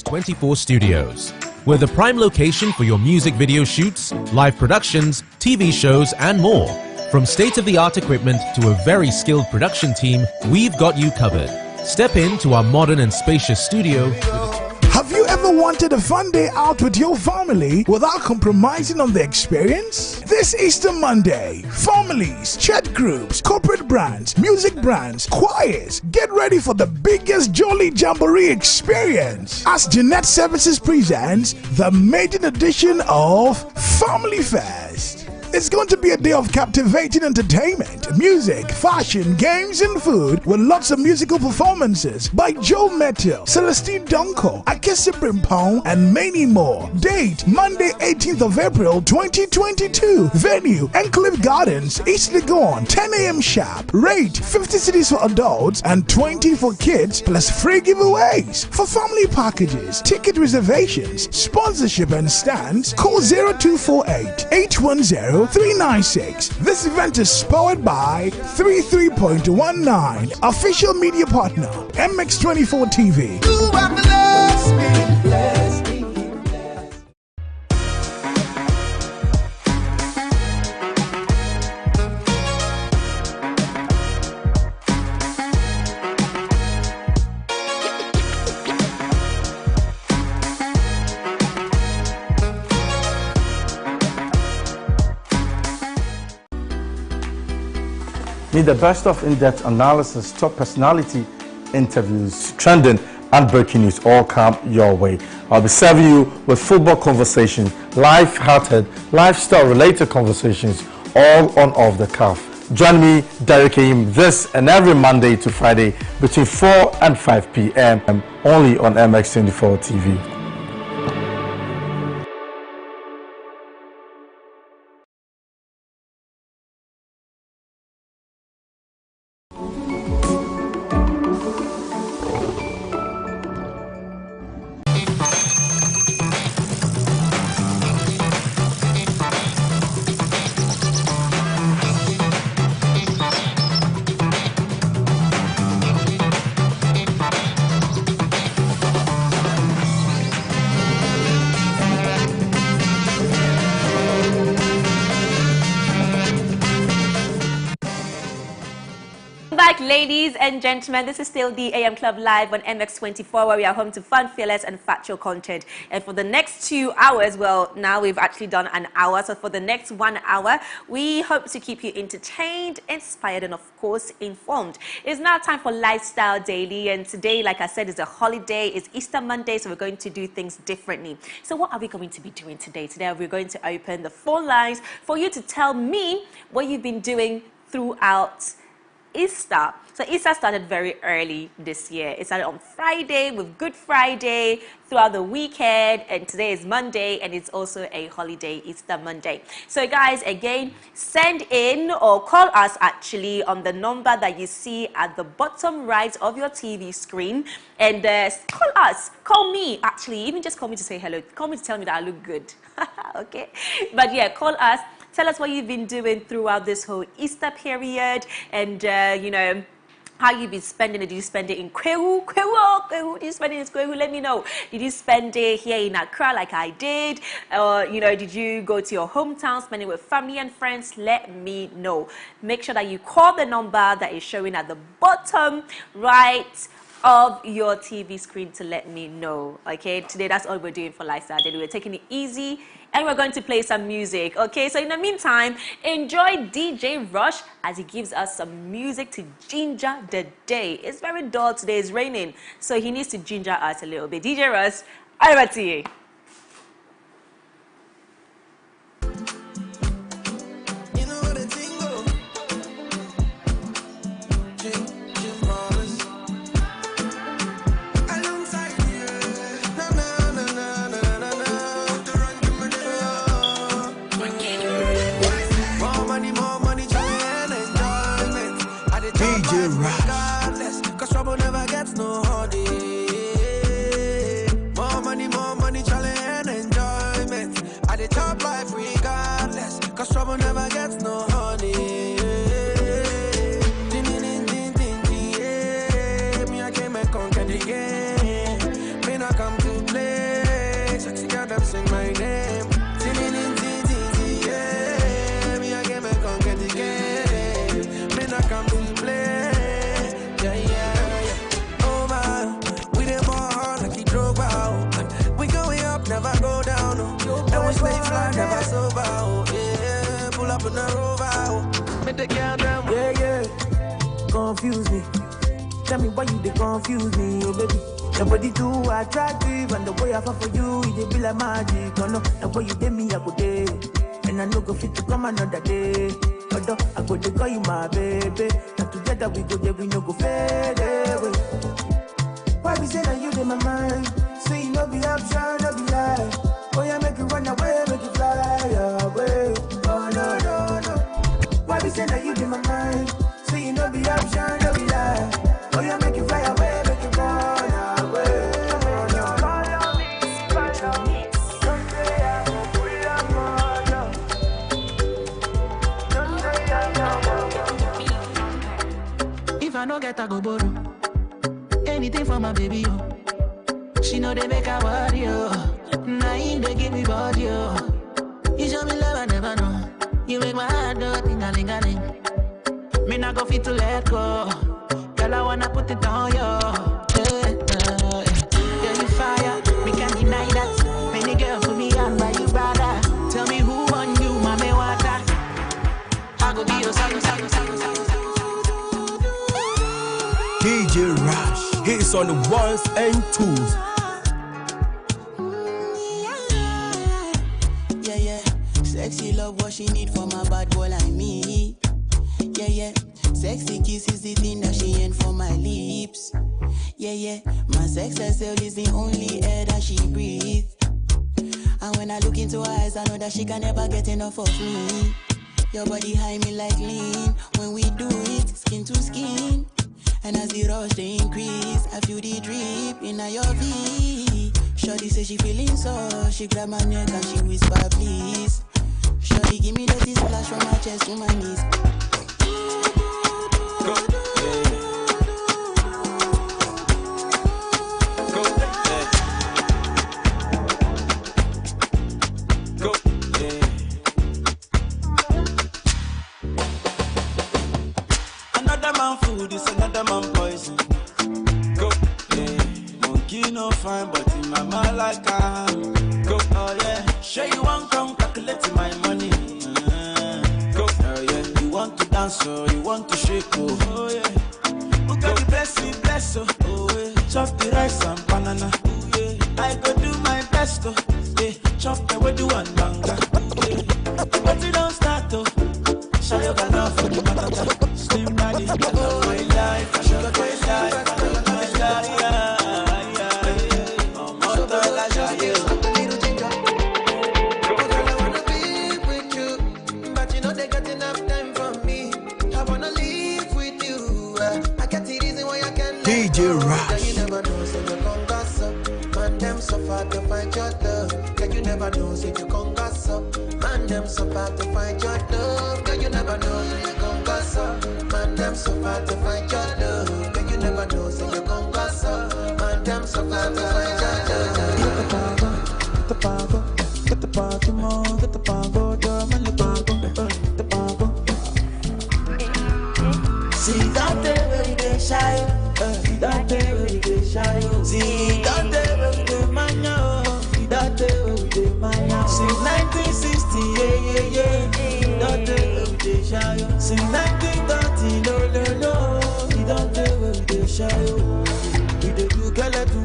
MX24 Studios. We're the prime location for your music video shoots, live productions, TV shows, and more. From state-of-the-art equipment to a very skilled production team, we've got you covered. Step into our modern and spacious studio. Have you ever wanted a fun day out with your family without compromising on the experience? This Easter Monday, families, church groups, corporate brands, music brands, choirs, get ready for the biggest Jolly Jamboree experience as Jeanette Services presents the maiden edition of Family Fest. It's going to be a day of captivating entertainment, music, fashion, games, and food with lots of musical performances by Joe Mettle, Celestine Donko, Akese Brimpong, and many more. Date, Monday 18th of April 2022. Venue, Enclave Gardens, East Legon, 10 a.m. sharp. Rate, 50 cedis for adults and 20 for kids, plus free giveaways. For family packages, ticket reservations, sponsorship, and stands, call 0248 810 396. This event is powered by 33.19, official media partner, MX24 TV. Need the best of in-depth analysis, top personality interviews, trending and breaking news all come your way. I'll be serving you with football conversation, life-hearted, lifestyle-related conversations, all on Off the Cuff. Join me, Derek Aim, this and every Monday to Friday between 4 and 5 p.m. only on MX24 TV. Ladies and gentlemen, this is still the AM Club Live on MX24, where we are home to fun, fearless, and factual content. And for the next 2 hours, well, now we've actually done an hour. So for the next 1 hour, we hope to keep you entertained, inspired, and of course, informed. It's now time for Lifestyle Daily. And today, like I said, is a holiday. It's Easter Monday, so we're going to do things differently. So what are we going to be doing today? Today, we're going to open the phone lines for you to tell me what you've been doing throughout Easter. So Easter started very early this year. It started on Friday with Good Friday throughout the weekend, and today is Monday, and it's also a holiday, Easter Monday. So guys, again, send in or call us actually on the number that you see at the bottom right of your TV screen, and call us, call me actually, even just call me to say hello, call me to tell me that I look good. Okay, but yeah, call us. Tell us what you've been doing throughout this whole Easter period, and you know, how you've been spending it. Did you spend it in Kwewu? Did you spend it in Kwewu? Let me know. Did you spend it here in Accra like I did? Or, you know, did you go to your hometown, spend it with family and friends? Let me know. Make sure that you call the number that is showing at the bottom right of your TV screen to let me know. Okay, today that's all we're doing for Lifestyle Daily. We're taking it easy, and we're going to play some music. Okay, so in the meantime, enjoy DJ Rush as he gives us some music to ginger the day. It's very dull today, it's raining, so he needs to ginger us a little bit. DJ Rush, over to you. Cause trouble never gets no holiday. More money, confuse me. Tell me why you they confuse me, oh baby. Your body too attractive, and the way I fall for you, it be like magic. Oh no, the way you did me, I go day, and I no go fit to come another day. Although I go to call you my baby, and together we go there, we no go fade away. Why we say that you in my mind? Say you no be option, no be lie. Oh yeah, make you run away, make you fly away. Oh no, no, no. Why we say that you in my mind? Say you no be option, no be lie. Oh yeah, make you fly away, make you run away. If I no get, I go borrow anything for my baby, yo. She know they make her worry, yo. Now they give me body, yo. You show me love, I never know. You make my heart do ting-a-ling-a-ling. Me not go fit to let go. Girl, I wanna put it on, yo. Yeah, you fire, we can't deny that. Many girls for me, and by you, brother. Tell me who on you, mommy, water. I go be your son. DJ Rush, hits on the ones and twos. Yeah. Sexy love, what she need from a bad boy like me. Yeah. Sexy kiss is the thing that she ain't for my lips. Yeah. My sex herself is the only air that she breathes. And when I look into her eyes, I know that she can never get enough of me. Your body high me like lean. When we do it, skin to skin. And as the rush they increase, I feel the drip in your V. Shorty say she feeling so, she grab my neck and she whisper please. Shorty give me the splash from my chest to my knees. Go, Another man food is another man poison. Go, monkey no fine, but in my mind like I go, oh yeah. Sure you want come calculate my money. Go, oh yeah. You want to dance, so you want to shake, oh yeah. Who got the bless oh yeah. Chop the rice and banana, oh yeah. I go do my best, oh yeah. Chop the way do and banga, yeah. But you don't start, oh. Show your love for the matata. Slim daddy, I love my life. I love my life. I love my life. Yeah. I'm all the life. Girl, I wanna be with you, but you know they got enough time for me. I wanna live with you. I got the reason why I can't let DJ Rush. Girl, you never know, so you can't gossip. Man, them so far to find your love. Girl, you never know, so you can't gossip. Man, them so far to find your love. Girl, you never know, so you can't gossip. Man, them so far to find your love. Girl, you never know, so you can't gossip. Man, them so far to find your love. Get the pago, get the party more, get the pago, drum the pago, the pago. See that day where we get shy, that day where we get shy. See that day where we get mania, that day where we get mania. Since 1960, yeah. That day where we get shy. Since 1930, no. That day where we get shy. We dey do skeleton.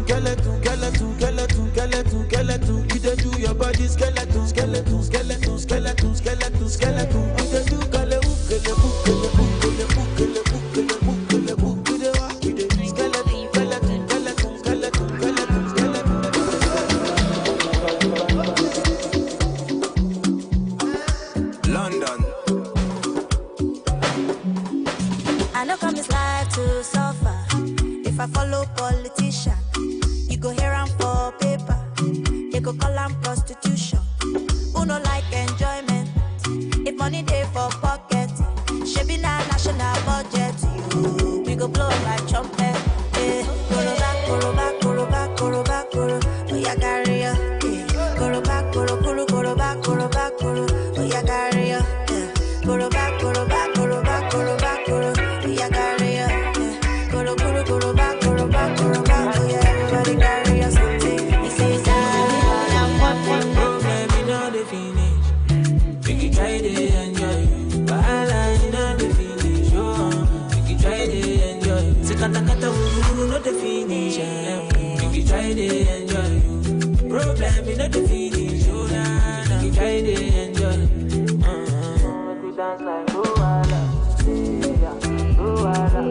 You dey do your body skeleton. You dey do London. I know come this life to suffer. If I follow politician, you go hear am for paper. They go call am prostitution. Who no like enjoyment? If money dey for pocket, shebi na national budget. We go blow like trumpet. Koro. Oh yeah, carry ya. Koro back. Oh yeah, carry ya. Koro back. Oh yeah, carry ya. Koro back. Oh yeah, everybody carry ya something. He says I'm one thing. problem, you know the finish. Oh, nah, you try to enjoy. We dance like Luala. Yeah, Luala.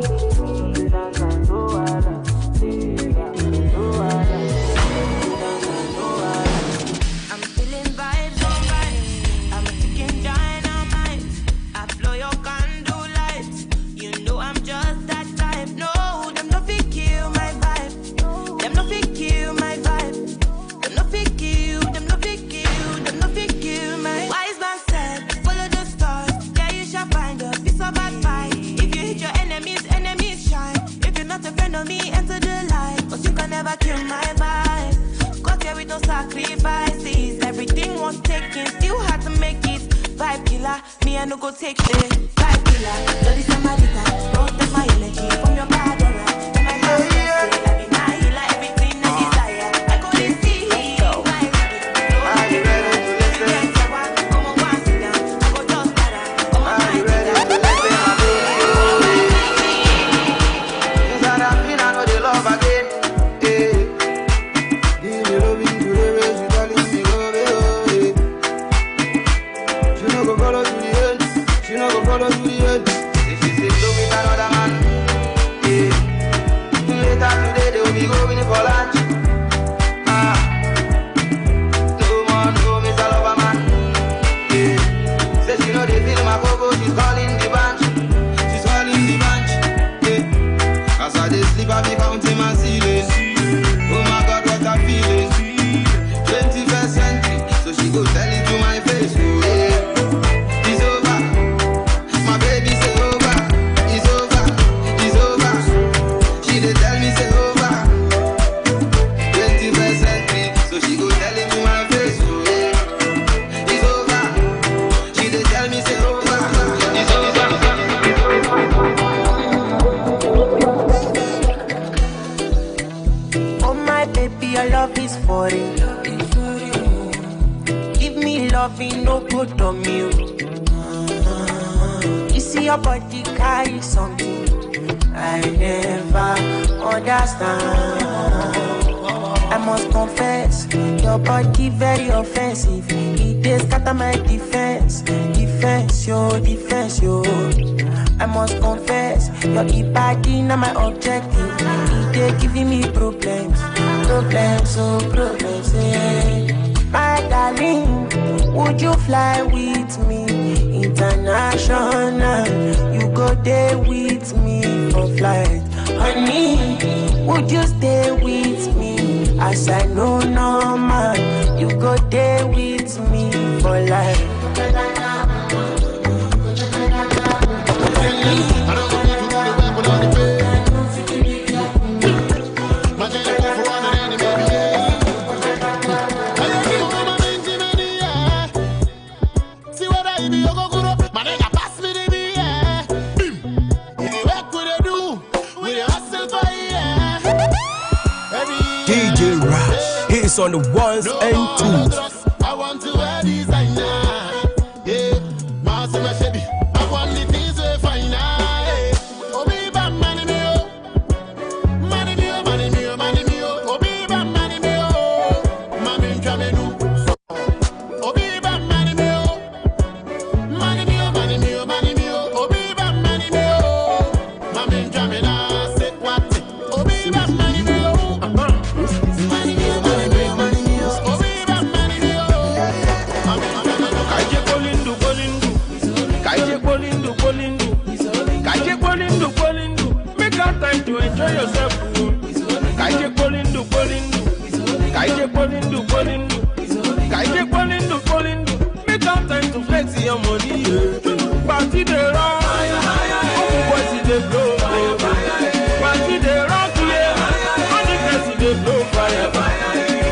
We dance like Luala. Yeah, Luala. I'm feeling vibes on vibes. I'm a chicken dynamite. I blow your candle lights. You know I'm just that type. No, them no fit kill my vibe. Them no fit kill my vibe. Them no fit kill. Them no fit kill. Them no fit kill my. Wise man said, follow the stars. Yeah, you shall find a piece of advice. If you hit your enemies, enemies shine. If you're not a friend of me, enter the light. Cause you can never kill my vibe. Got here with no sacrifices. Everything was taken, still had to make it. Vibe killer, me I no go take it. Vibe killer, dirty samarita. Don't take my energy from your bad aura. Then I have to say, I be my healer, everything I desire. I go to see my Are you ready to listen? come on, one sit down. I go just para. Come on, Are you ready to listen, my baby? Since I have been, I know the love again. Give me loving to the way she telling me go, baby. She no go follow to the end. She no go follow to the end. If she say go with another man, later today they will be going for lunch. No more, no Mr. Loverman. Say she know they feel my go-go, she's calling the bunch. She's calling the bunch. As I dey sleep, I be counting my ceilings. Oh my God, what I'm feeling. 21st century, so she go tell it to my face. Oh yeah, it's over. My baby say over. It's over. It's over. She dey tell me say over. 21st century, so she go tell it to my face. Oh yeah, it's over. She dey tell me say over. It's over. Oh my baby, your love is foreign. Give me loving, no good on me. You see your body carry something I never understand. I must confess, your body very offensive. It is scatter my defense, defense, yo. I must confess, your body not my objective. It is giving me problems, yeah. My darling, would you fly with me international? You go there with me for flight. Honey, would you stay with me? As I know normal, you go there with me for life. DJ Rush. Hits on the ones and twos. I want to wear designer. Yeah, Master Mashebi. I want the things we find. Obi bam money me oh, money me oh, money me oh, money me oh. Obi bam money me oh, mami kamenu. Obi bam money me oh, money me oh, money me oh, money me oh. Obi bam money me oh, mami kamena say what? Obi bam money me oh. Time to enjoy yourself. Kaije Polindu. Kaije Polindu. Make out time to flex your money. Party the rock. Oh, boys in the blow. Party the rock. All the girls in the blow fire.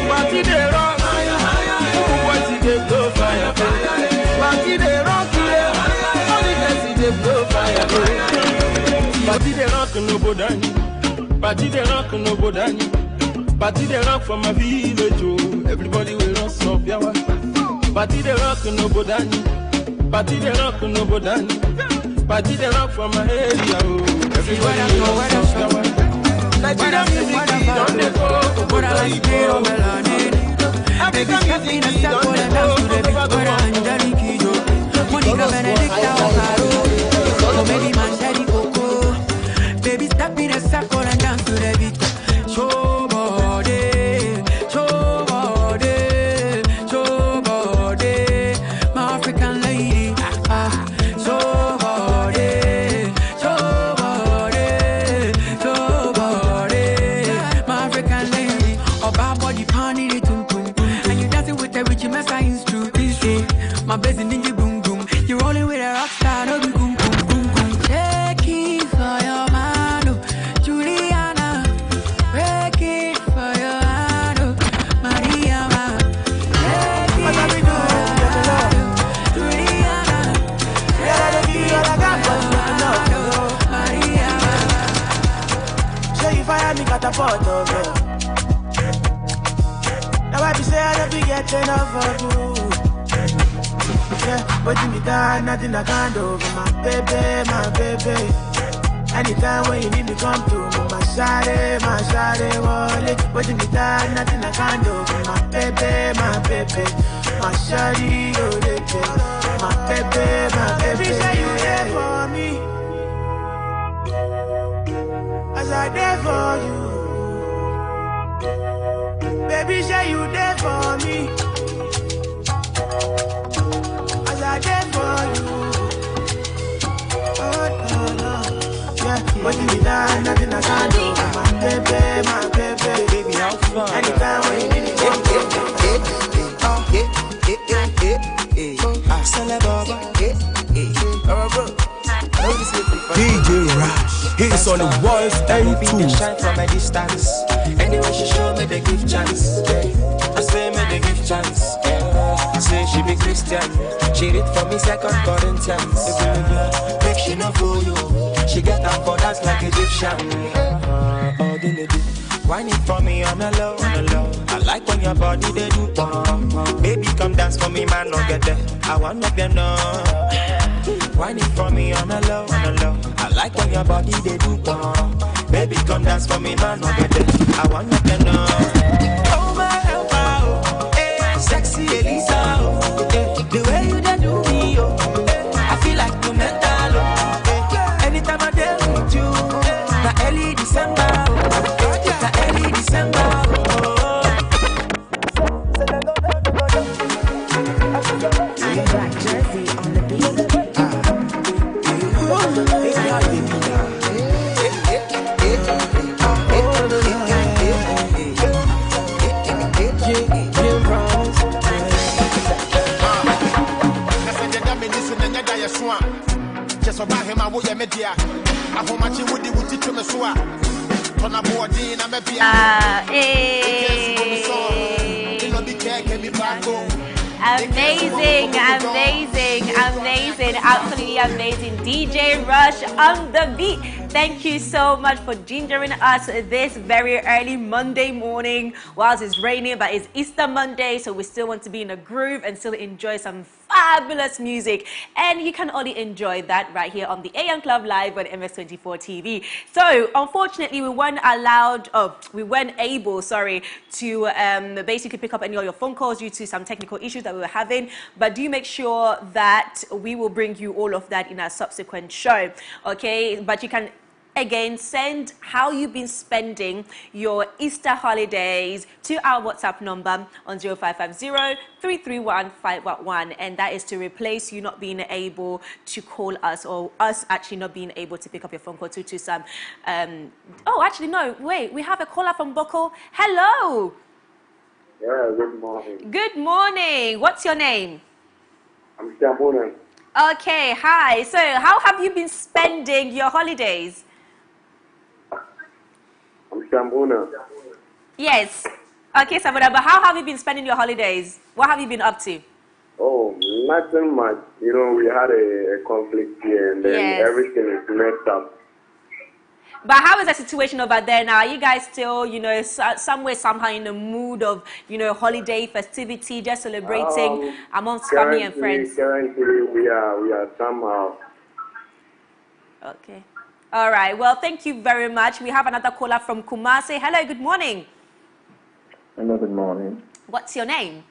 Party the rock. Oh, boys in the blow fire. Party the rock. All the girls in the blow fire. Party the rock no bodani. Party the rock no bodani. Party the rock from my village, oh. Everybody will run up yawa. Party the rock no bodani. Party the rock no bodani. Party the rock from my area, oh. Everybody will run up yawa. Nigeria music, don't they go? Baby, step in a circle and dance to the beat. Where Angelique, yo. Monica Benedicta, oh, baby, man, daddy, Coco. Baby, step in a circle and dance to the beat. Show body, show body, show body. My African lady, show body, show body, show body. My African lady, oh, bad body, panty, the tum tum. And you dancing with the rich mess, it's true. My blessing ninja boom boom. You rolling with a rock star, no be boom boom boom boom. Take it for your man, oh, Juliana. Break it for your hand, oh, Maria. Take it for your hand, oh, Juliana. Break it for your hand, oh, Maria. Say you fire me, got a photo, girl. Now I be say I don't be getting enough of you. Yeah, but you me down, nothing I can't do for my baby, my baby. Anytime when you need me, come through. My shawty, wallet. But you me down, nothing I can't do for my baby, my baby. My shawty, oh, baby. My baby, my baby. Say you there for me, as I there for you. Baby, say you there for me. I did for you. Oh, no, no. Yeah, but you need that, nothing I can't do. My baby, baby, how fun. Anytime when you need me, DJ Rush, hits on the ones and twos. Shine from a distance. Anyway, she show me the give chance. I say me the give chance. Say she be Christian. She read for me 2 Corinthians. Make she no fool you. She get up for dance like Egyptian. Wine it for me on the low, on the low. I like when your body they do pump. Baby come dance for me, man, no get there. I want to be no. Wine it for me on the low, on the low. I like when your body they do pump. Baby come dance for me, man, no get there. I want to be no. Oh my elbow, hey, sexy Elisa, oh, the way you done do me, oh, I feel like you mental, oh, anytime I deal with you, the early December, the early December, Black jersey on the beat. Just about him, I will be media. I hold my chin with the wood to me, so on a board in a maybe. Amazing, amazing, amazing, absolutely amazing. DJ Rush on the beat. Thank you so much for gingering us this very early Monday morning whilst it's raining, but it's Easter Monday, so we still want to be in a groove and still enjoy some fabulous music. And you can only enjoy that right here on the AM Club Live on MS24 TV. So unfortunately, we weren't able to basically pick up any of your phone calls due to some technical issues that we were having. But do make sure that we will bring you all of that in our subsequent show. Okay, but you can again send how you've been spending your Easter holidays to our WhatsApp number on 0550-331-511, and that is to replace you not being able to call us, or us actually not being able to pick up your phone call due to some oh, actually no, wait, we have a caller from Boko. Hello. Yeah, good morning. Good morning. What's your name? I'm Shambuna. Okay, hi. So how have you been spending your holidays? I'm Shambuna. Yes. Okay, Samura, but how have you been spending your holidays? What have you been up to? Oh, nothing much. You know, we had a conflict here and then everything is messed up. But how is the situation over there now? Are you guys still, you know, somewhere, somehow in the mood of, you know, holiday festivity, just celebrating amongst family and friends? Currently, we are somehow. Okay. All right. Well, thank you very much. We have another caller from Kumasi. Hello, good morning. Hello, good morning. What's your name?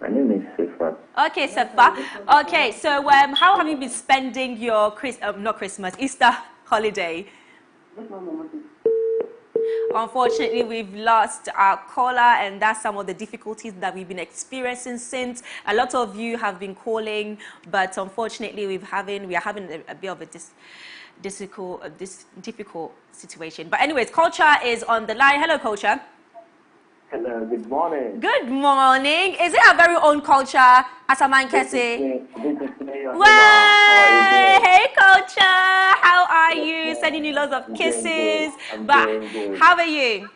My name is Sefa. Okay, Sefa. Okay, so how have you been spending your Easter holiday? Unfortunately, we've lost our caller, and that's some of the difficulties that we've been experiencing since. A lot of you have been calling, but unfortunately, we are having a bit of a difficult situation. But anyways, Culture is on the line. Hello, Culture. Hello, good morning. Good morning. Is it our very own Culture, Asaman Kese? Well, hey, Culture. How are you? Sending you lots of kisses. But how are you?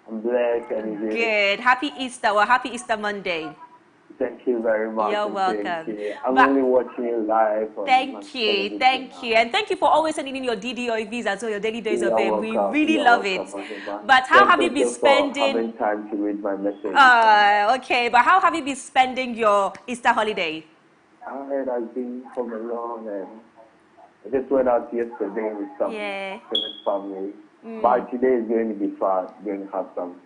I'm blessed and good. Happy Easter. Well, happy Easter Monday. Thank you very much. You're welcome. I'm only watching you live. Thank you. And thank you for always sending in your DDOVs as well, your daily days of fame. We really love it. But how have you been spending... having time to read my message. Okay, but how have you been spending your Easter holiday? I heard I've been home alone, and I just went out yesterday with some family. But today is going to be fun. Going to have some...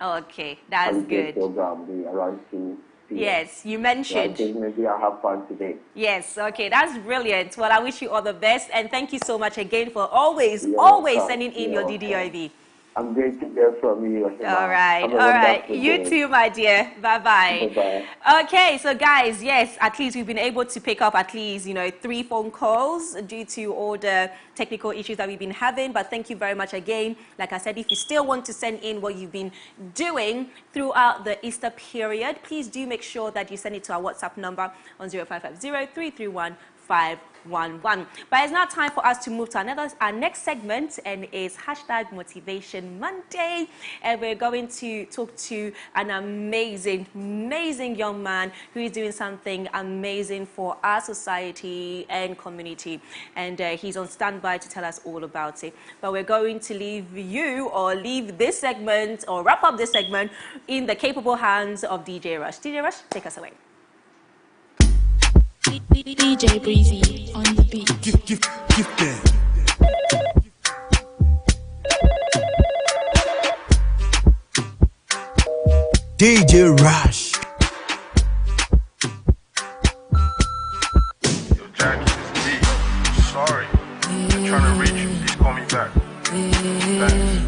Okay, that's good. Program around 2. Yes, you mentioned. So I think maybe I'll have fun today. Yes, okay, that's brilliant. Well, I wish you all the best, and thank you so much again for always sending in your DDIV. I'm great to hear from you. All right. You too, my dear. Bye-bye. Bye-bye. Okay, so guys, yes, at least we've been able to pick up at least, 3 phone calls due to all the technical issues that we've been having. But thank you very much again. Like I said, if you still want to send in what you've been doing throughout the Easter period, please do make sure that you send it to our WhatsApp number on 0550-331-511. But it's now time for us to move to our next segment, and is #Motivation Monday, and we're going to talk to an amazing young man who is doing something amazing for our society and community, and he's on standby to tell us all about it. But we're going to leave this segment, or wrap up this segment, in the capable hands of DJ Rush. DJ Rush, take us away. DJ Breezy on the beat. Give them. DJ Rush. Yo, Jackie, this is D. Sorry. I'm trying to reach you. Please call me back. Thanks.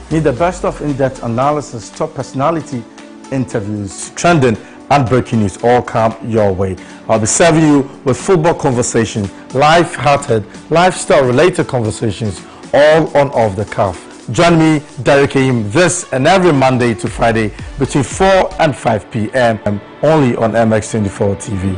Need the best of in-depth analysis, top personality interviews, trending and breaking news all come your way. I'll be serving you with football conversations, life-hearted, lifestyle-related conversations, all on Off the Cuff. Join me, Derek Aim, this and every Monday to Friday between 4 and 5 p.m. only on MX24 TV.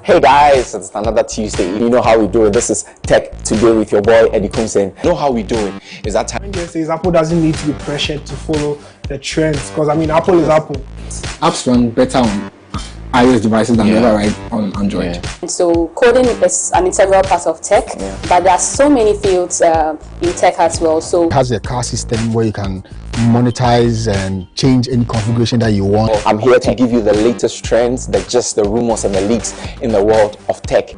Hey guys, it's another Tuesday. You know how we do it. This is Tech Today with your boy Eddie Kunsen. You know how we do it. Is that time? Says Apple doesn't need to be pressured to follow the trends, because I mean Apple is Apple. Apps run better on iOS devices than ever right on Android. So coding is an integral part of tech, but there are so many fields in tech as well. So it has a car system where you can monetize and change any configuration that you want. I'm here to give you the latest trends, the rumors and the leaks in the world of tech.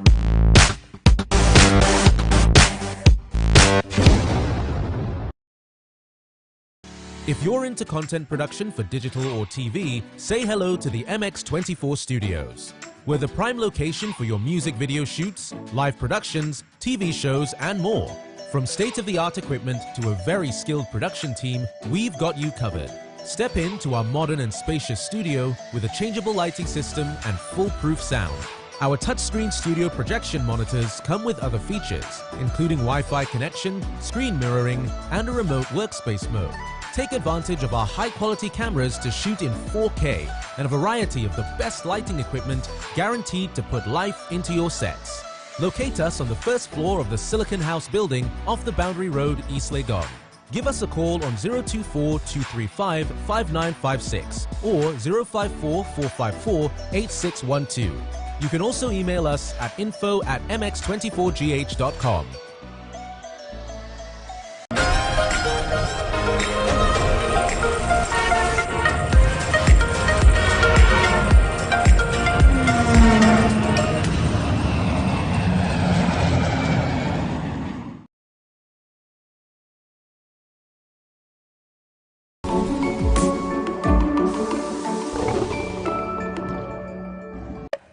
If you're into content production for digital or TV, say hello to the MX24 Studios. We're the prime location for your music video shoots, live productions, TV shows, and more. From state-of-the-art equipment to a very skilled production team, we've got you covered. Step into our modern and spacious studio with a changeable lighting system and foolproof sound. Our touchscreen studio projection monitors come with other features, including Wi-Fi connection, screen mirroring, and a remote workspace mode. Take advantage of our high-quality cameras to shoot in 4K and a variety of the best lighting equipment guaranteed to put life into your sets. Locate us on the first floor of the Silicon House building off the Boundary Road, East Legon. Give us a call on 024-235-5956 or 054-454-8612. You can also email us at info@mx24gh.com.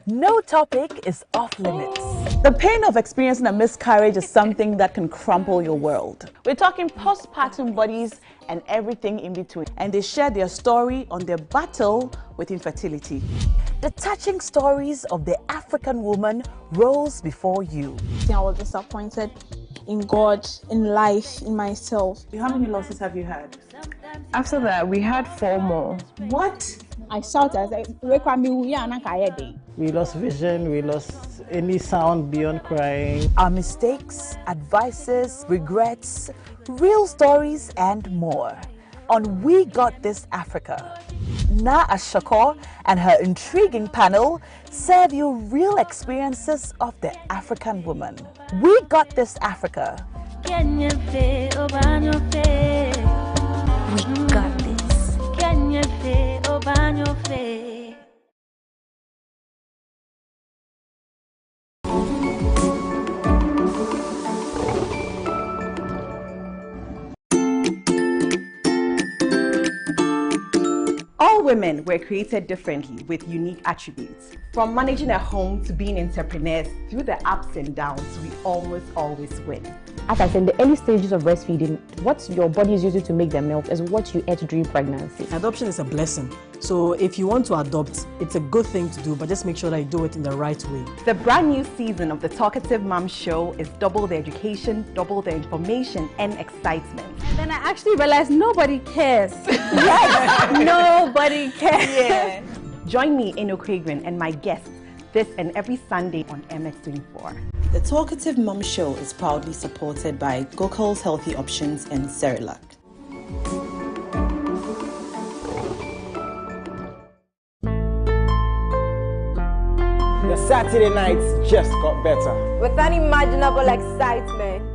No topic is off limits. The pain of experiencing a miscarriage is something that can crumple your world. We're talking postpartum bodies and everything in between. And they share their story on their battle with infertility. The touching stories of the African woman rose before you. I was disappointed in God, in life, in myself. How many losses have you had? After that, we had 4 more. What? I shouted, I said, We lost vision, we lost any sound beyond crying. Our mistakes, advices, regrets, real stories, and more. On We Got This Africa. Na Ashakor and her intriguing panel serve you real experiences of the African woman. We Got This Africa. We got this. All women were created differently with unique attributes. From managing a home to being entrepreneurs, through the ups and downs, we almost always win. As I said, in the early stages of breastfeeding, what your body is using to make the milk is what you ate during pregnancy. Adoption is a blessing. So if you want to adopt, it's a good thing to do, but just make sure that you do it in the right way. The brand new season of the Talkative Mom Show is double the education, double the information, and excitement. And then I actually realized nobody cares. Yes, nobody cares. Yeah. Join me, Eno Kragren, and my guests this and every Sunday on MX24. The Talkative Mom Show is proudly supported by Gokul's Healthy Options and Cerelac. The Saturday nights just got better. With unimaginable excitement.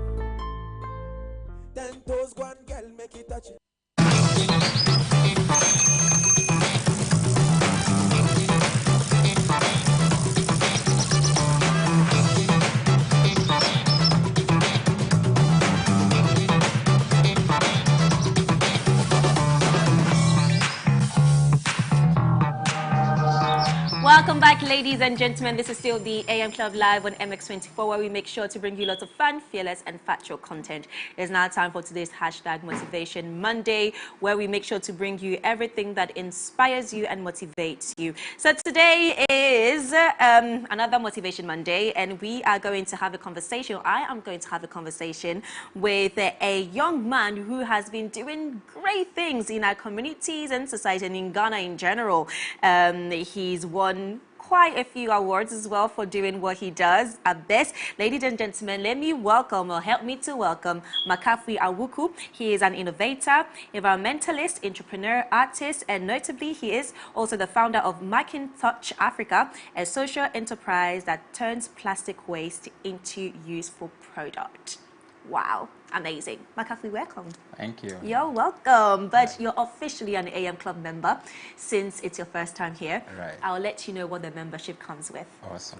Welcome back, ladies and gentlemen. This is still the AM Club Live on MX24, where we make sure to bring you lots of fun, fearless, and factual content. It's now time for today's hashtag Motivation Monday, where we make sure to bring you everything that inspires you and motivates you. So today is another Motivation Monday, and we are going to have a conversation. I am going to have a conversation with a young man who has been doing great things in our communities and society and in Ghana in general. He's won quite a few awards as well for doing what he does at best. Ladies and gentlemen, let me welcome, or help me to welcome, Makafui Awuku. He is an innovator, environmentalist, entrepreneur, artist, and notably he is also the founder of Macintosh Africa, a social enterprise that turns plastic waste into useful product. Wow, amazing. Makafui, welcome. Thank you. You're welcome, but you're officially an AM Club member since it's your first time here. Right. I'll let you know what the membership comes with. Awesome.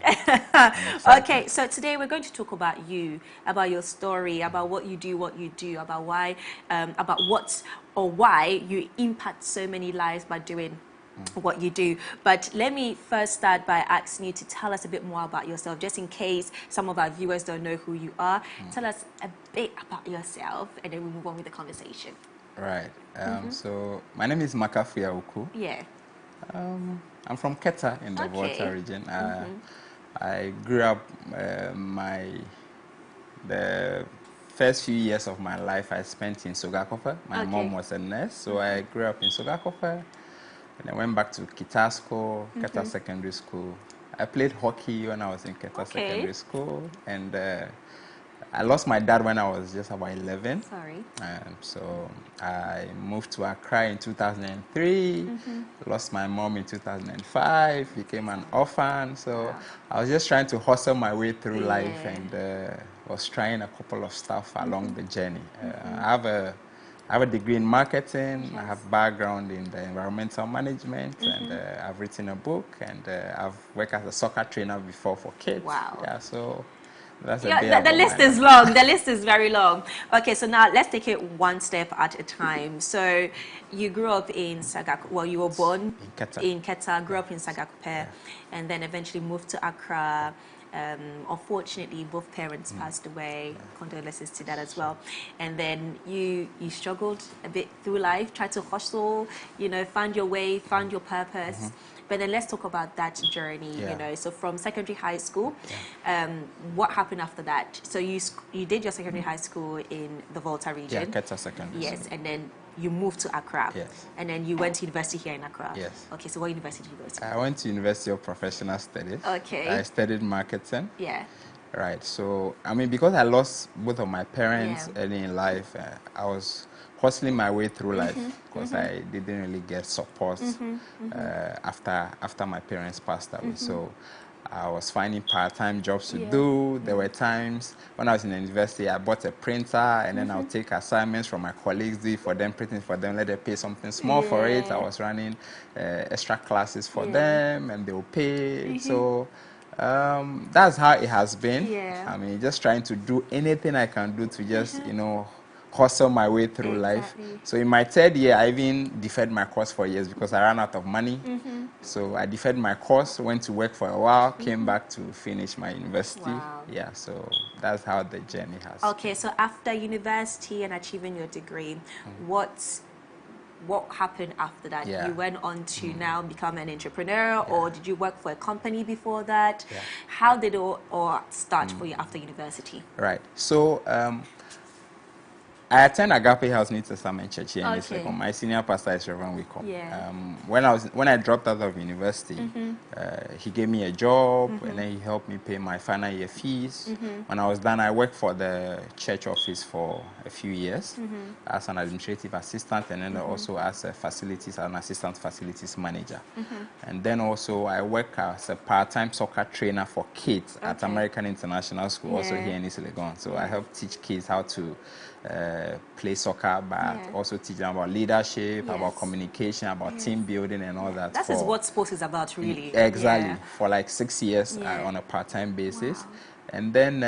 Okay, so today we're going to talk about you, about your story, about what you do, about why, about what or why you impact so many lives by doing what you do. But let me first start by asking you to tell us a bit more about yourself, just in case some of our viewers don't know who you are. Tell us a bit about yourself, and then we'll move on with the conversation. Right. So my name is Makafui Awuku. Yeah. I'm from Keta in the Volta region. I grew up, the first few years of my life I spent in Sogakope. My mom was a nurse, so I grew up in Sogakope. And I went back to Keta Secondary School. I played hockey when I was in Keta Secondary School, and I lost my dad when I was just about 11. Sorry. So I moved to Accra in 2003, lost my mom in 2005, became an orphan. So I was just trying to hustle my way through life, and was trying a couple of stuff along the journey. I have a degree in marketing, I have background in the environmental management, and I've written a book, and I've worked as a soccer trainer before for kids. Wow. Yeah, so that's a bit the list is long. The list is very long. Okay, so now let's take it one step at a time. So you grew up in Sagakupe, well, you were born in Keta, grew up in Sagakupe, and then eventually moved to Accra. Unfortunately, both parents passed away. Condolences to that as well. And then you struggled a bit through life, tried to hustle, find your way, find your purpose. But then let's talk about that journey, So from secondary high school, what happened after that? So you did your secondary high school in the Volta region. Yeah, Keta Secondary. Yes, and then you moved to Accra. Yes. And then you went to university here in Accra. Yes. Okay, so what university did you go to? I went to University of Professional Studies. Okay. I studied marketing. Yeah. Right. So, because I lost both of my parents early in life, I was hustling my way through life because I didn't really get support after my parents passed away. So I was finding part-time jobs to do. There were times when I was in the university, I bought a printer, and then I'll take assignments from my colleagues, do it for them, printing for them, let them pay something small for it. I was running extra classes for them, and they'll pay. So that's how it has been. Just trying to do anything I can do to just, hustle my way through life. So in my third year, I even deferred my course for years because I ran out of money. So I deferred my course, went to work for a while, came back to finish my university. Wow. Yeah, so that's how the journey has. Okay, so after university and achieving your degree, what happened after that? You went on to now become an entrepreneur, or did you work for a company before that? How did it all start for you after university? Right. So I attend Agape House New Testament Church here in this second. My senior pastor is Reverend Wiko. When I dropped out of university, he gave me a job, and then he helped me pay my final year fees. When I was done, I worked for the church office for a few years as an administrative assistant, and then also as an assistant facilities manager. And then also I work as a part-time soccer trainer for kids at American International School, also here in East Legon. So I help teach kids how to play soccer, but also teach them about leadership, about communication, about team building and all that. That is what sports is about, really. Exactly. For like 6 years on a part-time basis. And then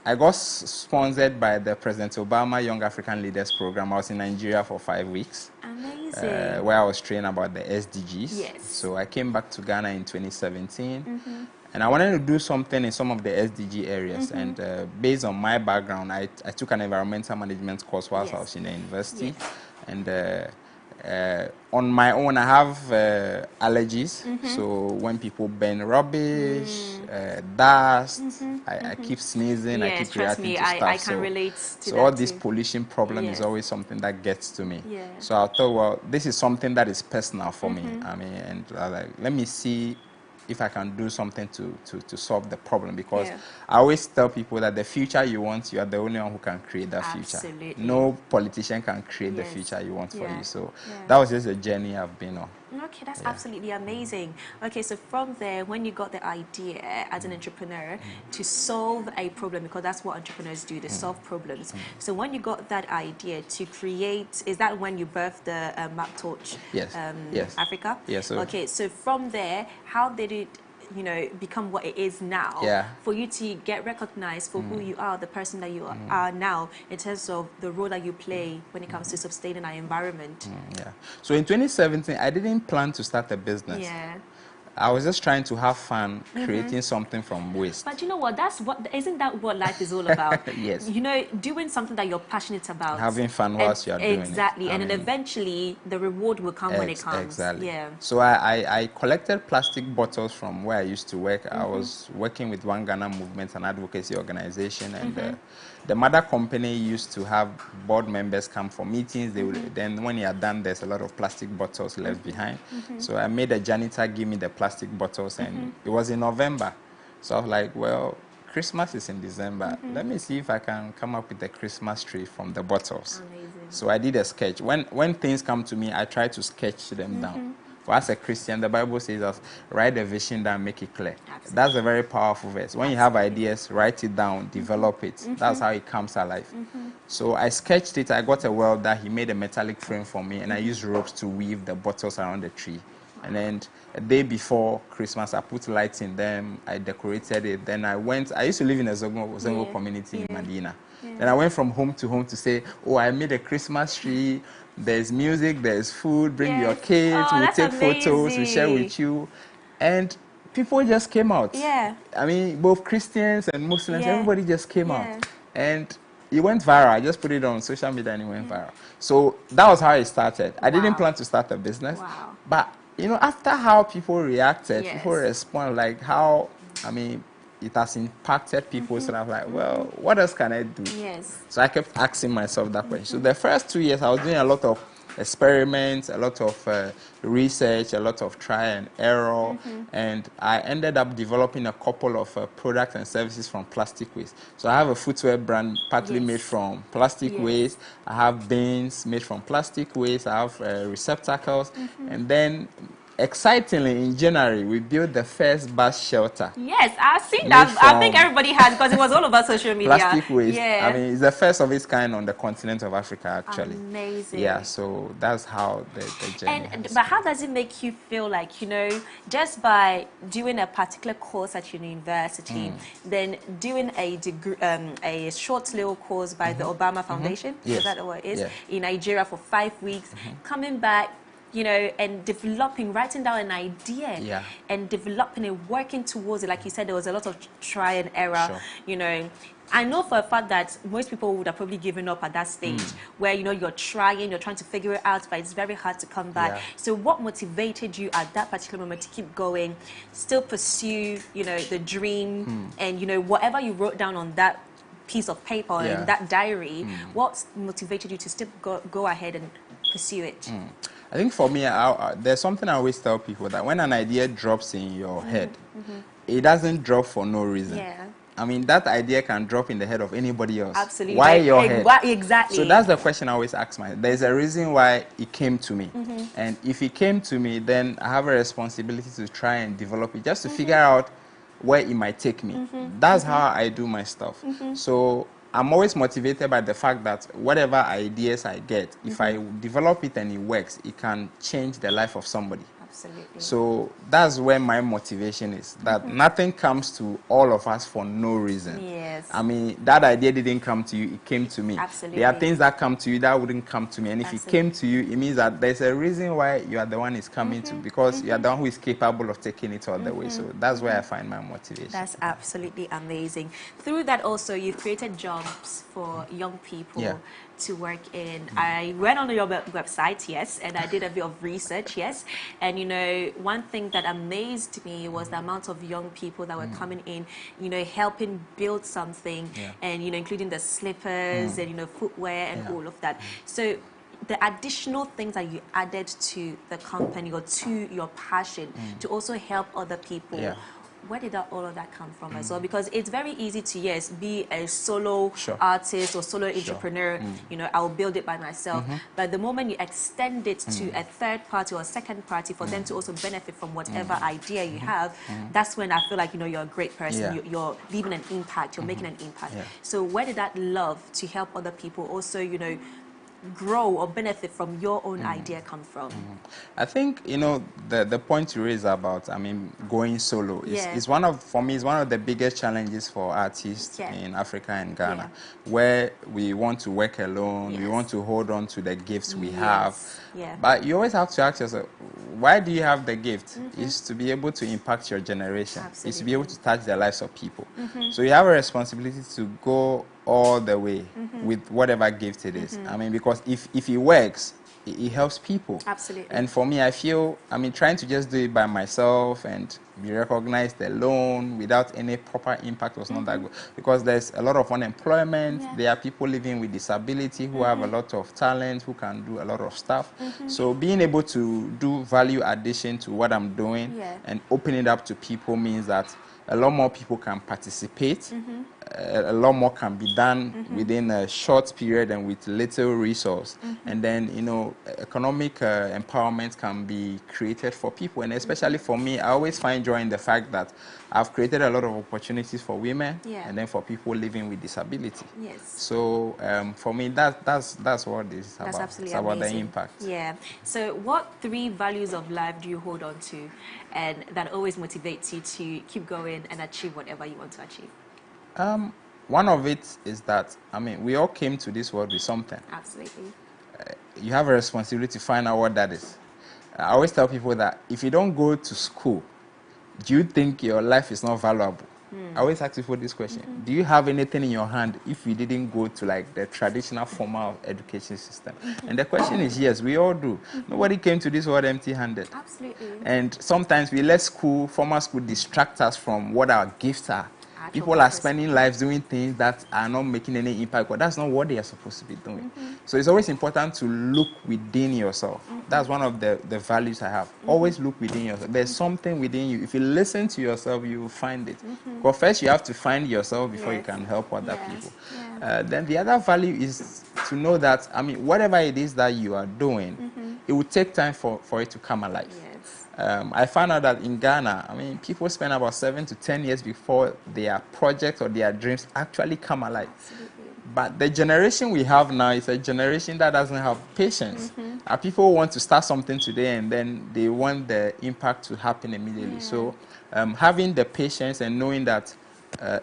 I got sponsored by the President Obama Young African Leaders Program. I was in Nigeria for 5 weeks. Amazing. Where I was trained about the SDGs. Yes. So I came back to Ghana in 2017. And I wanted to do something in some of the SDG areas. And based on my background, I took an environmental management course whilst I was in the university. And on my own, I have allergies. So when people burn rubbish, dust, I keep sneezing, I keep reacting to stuff. I can relate to so that all this too. pollution problem is always something that gets to me. So I thought, well, this is something that is personal for me. And I was like, let me see if I can do something to solve the problem, because I always tell people that the future you want, you are the only one who can create that future. No politician can create the future you want for you. So that was just a journey I've been on. Okay, that's absolutely amazing. Okay, so from there, when you got the idea as an entrepreneur to solve a problem, because that's what entrepreneurs do, they solve problems. So when you got that idea to create, is that when you birthed the Map Torch Africa? Yes. Okay, so from there, how did it, you know, become what it is now, for you to get recognized for who you are, the person that you are now, in terms of the role that you play when it comes to sustaining our environment? So in 2017, I didn't plan to start a business. I was just trying to have fun creating something from waste. But you know what? Isn't that what life is all about? Yes. You know, doing something that you're passionate about. Having fun whilst you're doing it. Exactly. And then eventually the reward will come when it comes. Exactly. Yeah. So I collected plastic bottles from where I used to work. I was working with One Ghana Movement, an advocacy organization, and the mother company used to have board members come for meetings. They would, then when you are done, there's a lot of plastic bottles left behind. So I made a janitor give me the plastic bottles, and it was in November. So I was like, well, Christmas is in December. Let me see if I can come up with a Christmas tree from the bottles. Amazing. So I did a sketch. When things come to me, I try to sketch them down. For as a Christian, the Bible says us, write the vision down, make it clear. Absolutely. That's a very powerful verse. When you have ideas, write it down, develop it. That's how it comes alive. So I sketched it. I got a welder. He made a metallic frame for me, and I used ropes to weave the bottles around the tree. And then a day before Christmas, I put lights in them. I decorated it. Then I used to live in a Zongo community in Medina. Then I went from home to say, oh, I made a Christmas tree. There's music, there's food, bring your kids, we'll take photos, we share with you. And people just came out. I mean, both Christians and Muslims, everybody just came out. And it went viral. I just put it on social media and it went viral. So that was how it started. I didn't plan to start a business. But, you know, after how people reacted, people respond, like how, I mean, it has impacted people. So I'm like, well, what else can I do? So I kept asking myself that question. So the first 2 years, I was doing a lot of experiments, a lot of research, a lot of try and error. And I ended up developing a couple of products and services from plastic waste. So I have a footwear brand partly made from plastic waste. I have bins made from plastic waste. I have receptacles. And then excitingly, in January, we built the first bus shelter. Yes, I've seen that. I think everybody has, because it was all over social media. Plastic waste. I mean, it's the first of its kind on the continent of Africa, actually. Amazing. Yeah, so that's how the journey But how does it make you feel, like, you know, just by doing a particular course at university, then doing a degree, a short little course by the Obama Foundation, is that what it is, in Nigeria for 5 weeks, coming back, you know, and writing down an idea and developing it, working towards it. Like you said, there was a lot of try and error, you know. I know for a fact that most people would have probably given up at that stage where, you know, you're trying to figure it out, but it's very hard to come back. So what motivated you at that particular moment to keep going, still pursue, you know, the dream and, you know, whatever you wrote down on that piece of paper in that diary, what motivated you to still go ahead and pursue it? I think for me, there's something I always tell people, that when an idea drops in your head, it doesn't drop for no reason. I mean, that idea can drop in the head of anybody else. Absolutely. Why your head? Exactly. So that's the question I always ask myself. There's a reason why it came to me. And if it came to me, then I have a responsibility to try and develop it, just to figure out where it might take me. That's how I do my stuff. So I'm always motivated by the fact that whatever ideas I get, if I develop it and it works, it can change the life of somebody. Absolutely. So that's where my motivation is, that nothing comes to all of us for no reason. I mean, that idea didn't come to you, it came to me. Absolutely. There are things that come to you that wouldn't come to me. And if it came to you, it means that there's a reason why you are the one it's coming to, because you are the one who is capable of taking it all the way. So that's where I find my motivation. That's absolutely amazing. Through that also, you've created jobs for young people to work in. I went on your website, and I did a bit of research, and you know, one thing that amazed me was the amount of young people that were coming in, you know, helping build something, and you know, including the slippers and you know, footwear and all of that. So the additional things that you added to the company or to your passion to also help other people. Yeah. Where did all of that come from as well? Because it's very easy to, yes, be a solo artist or solo entrepreneur. You know, I'll build it by myself. But the moment you extend it to a third party or a second party for them to also benefit from whatever idea you have, that's when I feel like, you know, you're a great person. You're leaving an impact. You're making an impact. So where did that love to help other people also, you know, grow or benefit from your own idea come from? I think, you know, the point you raise about, I mean, going solo is one of, for me, is one of the biggest challenges for artists in Africa and Ghana, where we want to work alone, we want to hold on to the gifts we have. But you always have to ask yourself, why do you have the gift? Is to be able to impact your generation. Is to be able to touch the lives of people. So you have a responsibility to go all the way with whatever gift it is. I mean, because if it works, it helps people. Absolutely. And for me, I feel, I mean, trying to just do it by myself and be recognized alone without any proper impact was not that good. Because there's a lot of unemployment. There are people living with disability who have a lot of talent, who can do a lot of stuff. So being able to do value addition to what I'm doing and open it up to people means that a lot more people can participate. A lot more can be done within a short period and with little resource. And then, you know, economic empowerment can be created for people. And especially for me, I always find joy in the fact that I've created a lot of opportunities for women and then for people living with disability. So for me, that's what this is about. That's absolutely it's about amazing. the impact. Yeah. So what 3 values of life do you hold on to and that always motivates you to keep going and achieve whatever you want to achieve? One of it is that, I mean, we all came to this world with something. Absolutely. You have a responsibility to find out what that is. I always tell people that if you don't go to school, do you think your life is not valuable? I always ask people this question. Do you have anything in your hand if you didn't go to like the traditional formal education system? And the question is yes, we all do. Nobody came to this world empty-handed. Absolutely. And sometimes we let formal school distract us from what our gifts are. People are spending lives doing things that are not making any impact, but that's not what they are supposed to be doing. So it's always important to look within yourself. That's one of the values I have. Always look within yourself. There's something within you. If you listen to yourself, you will find it. But first, you have to find yourself before you can help other people. Then the other value is to know that, I mean, whatever it is that you are doing, it will take time for it to come alive. I found out that in Ghana, I mean, people spend about 7 to 10 years before their project or their dreams actually come alive. But the generation we have now is a generation that doesn't have patience. People want to start something today and then they want the impact to happen immediately. So having the patience and knowing that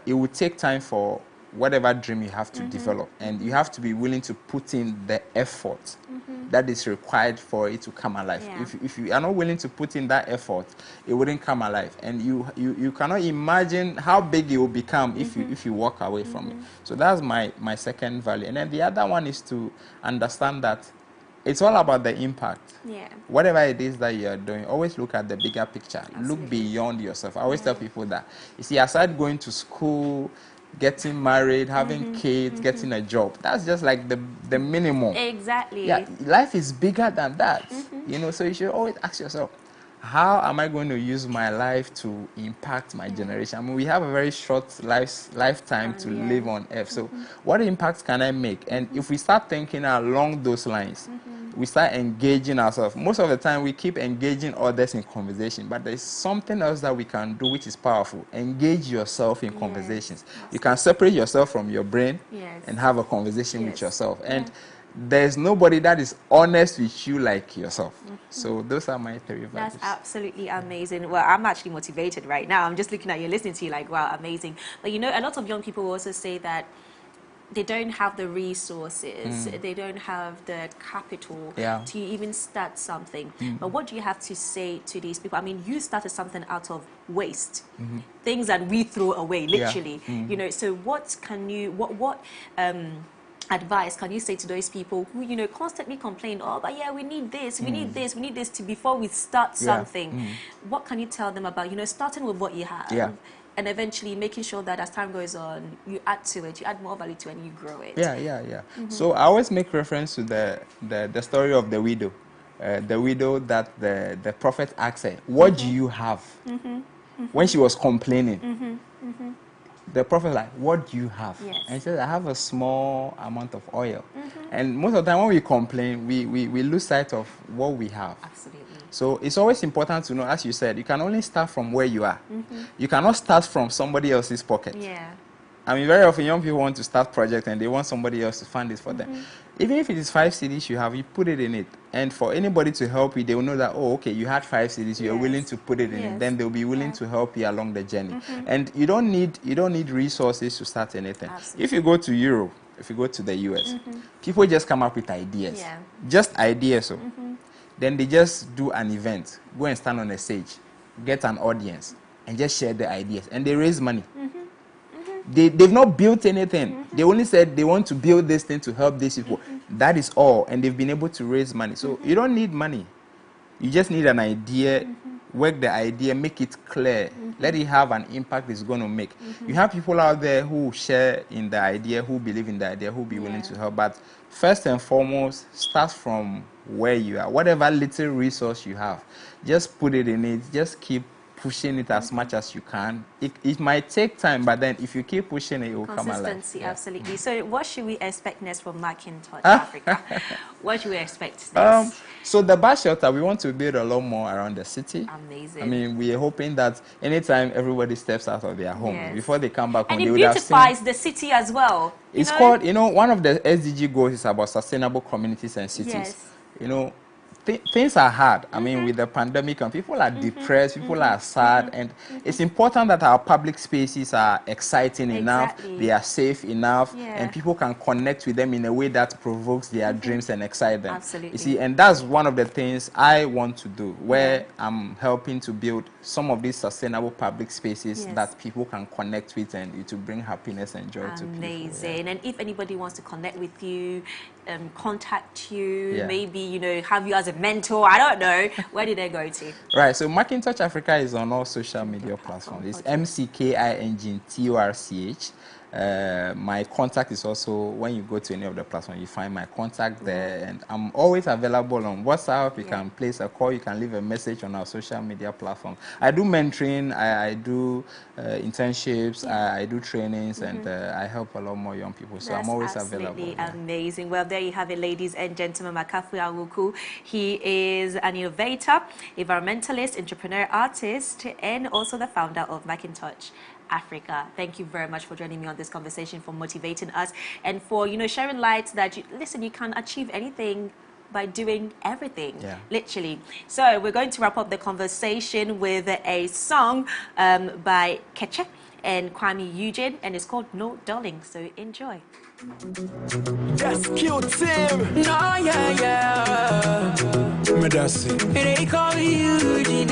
it will take time for whatever dream you have to develop, and you have to be willing to put in the effort that is required for it to come alive. If you are not willing to put in that effort, it wouldn't come alive, and you cannot imagine how big it will become if you walk away from it. So that's my second value. And then the other one is to understand that it's all about the impact. Whatever it is that you are doing, always look at the bigger picture. Look beyond yourself. I always tell people that, you see, aside going to school, getting married, having kids, getting a job, that's just like the minimum. Exactly. Yeah, life is bigger than that. You know, so you should always ask yourself, how am I going to use my life to impact my generation? I mean, we have a very short lifetime to live on earth. So what impact can I make? And if we start thinking along those lines, we start engaging ourselves. Most of the time, we keep engaging others in conversation, but there's something else that we can do which is powerful. Engage yourself in conversations. You can separate yourself from your brain and have a conversation with yourself. And there's nobody that is honest with you like yourself. So those are my 3 values. That's absolutely amazing. Well, I'm actually motivated right now. I'm just looking at you, listening to you like, wow, amazing. But you know, a lot of young people also say that they don't have the resources, they don't have the capital to even start something. But what do you have to say to these people? I mean, you started something out of waste, things that we throw away, literally. You know, so what can you, what advice can you say to those people who, you know, constantly complain, oh, but yeah, we need this, we need this, we need this to before we start something? What can you tell them about, you know, starting with what you have? and eventually making sure that as time goes on, you add to it, you add more value to it, and you grow it. Yeah. So I always make reference to the story of the widow. The widow that the prophet asked her, what do you have? When she was complaining. The prophet was like, what do you have? Yes. And she said, I have a small amount of oil. And most of the time when we complain, we lose sight of what we have. Absolutely. So it's always important to know, as you said, you can only start from where you are. You cannot start from somebody else's pocket. Yeah. I mean, very often young people want to start projects and they want somebody else to fund it for them. Even if it is 5 cedis you have, you put it in it. And for anybody to help you, they will know that, oh, okay, you had 5 cedis, you're willing to put it in it. Then they'll be willing to help you along the journey. And you don't need resources to start anything. Absolutely. If you go to Europe, if you go to the US, people just come up with ideas. Just ideas. So. Then they just do an event, go and stand on a stage, get an audience, and just share the ideas. And they raise money. They've not built anything. They only said they want to build this thing to help these people. That is all. And they've been able to raise money. So you don't need money. You just need an idea, work the idea, make it clear. Let it have an impact it's going to make. You have people out there who share in the idea, who believe in the idea, who be willing to help. But first and foremost, start from where you are. Whatever little resource you have, just put it in it. Just keep pushing it as much as you can. It might take time, but then if you keep pushing it, it will come alive. Consistency, absolutely. So what should we expect next from Makintouch Africa? What should we expect next? So the bus shelter, we want to build a lot more around the city. Amazing. I mean, we are hoping that anytime everybody steps out of their home, before they come back home, and they it would have seen. beautifies the city as well. It's called, one of the SDG goals is about sustainable communities and cities. Yes. Things are hard. I mean, with the pandemic, and people are depressed, people are sad, and it's important that our public spaces are exciting enough, they are safe enough, and people can connect with them in a way that provokes their dreams and excite them. Absolutely. You see, and that's one of the things I want to do, where I'm helping to build some of these sustainable public spaces that people can connect with and to bring happiness and joy to people. Amazing. And if anybody wants to connect with you, contact you, maybe, have you as a mentor, I don't know, where did they go to? Right, so Makintouch Africa is on all social media platforms. It's MCKINGTORCH. My contact is also, when you go to any of the platforms, you find my contact there, and I'm always available on WhatsApp. You can place a call, you can leave a message on our social media platform. I do mentoring, I do internships, I do trainings, and I help a lot more young people, so I'm always available. Amazing. Well, there you have it, ladies and gentlemen. Makafui Awuku. He is an innovator, environmentalist, entrepreneur, artist, and also the founder of Makintouch Africa. Thank you very much for joining me on this conversation, for motivating us, and for sharing light that you can achieve anything by doing everything, literally. So we're going to wrap up the conversation with a song by Keche and Kwame Eugene, and it's called No Darling. So enjoy. That's cute, Tim. No, Me that's it. They call you Eugene.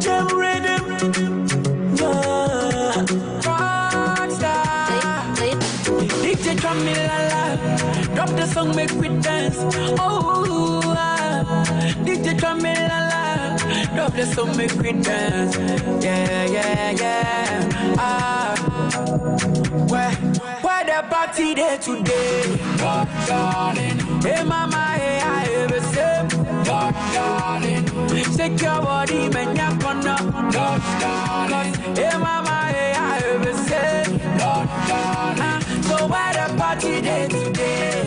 Jam rhythm. DJ Camilla, drop the song, make we dance. Oh, DJ Camilla, drop the song, make we dance. Yeah. Where the party there today? Darling. Hey mama, hey I ever say, darling. Shake your body, man, you're gonna, darling. Hey mama, hey I ever say, darling. So where the party there today?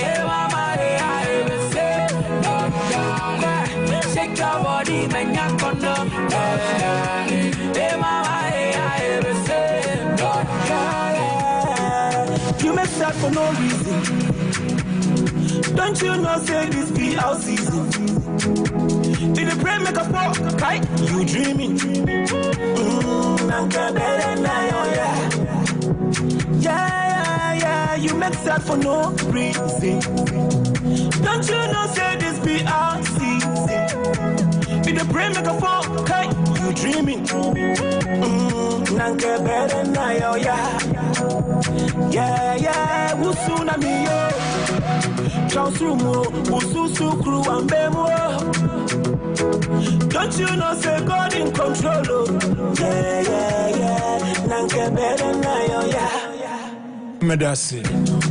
Hey mama, hey I ever say, darling. Shake your body, man, you're gonna, darling. Hey mama, hey I ever say, darling. You mess up for no reason. Don't you know, say this be our season? Did the pray make us walk? Right? You dreaming? Yeah. You make sad for no reason. Don't you know, say this be our season? Did the pray make us walk? Right? You dreaming? Yeah. Wusuna mi yo. Chansumo, ususu kru ambemo. Don't you know, say God in control, oh. Yeah, yeah, yeah. Nanke better na yo, yeah. Medasi.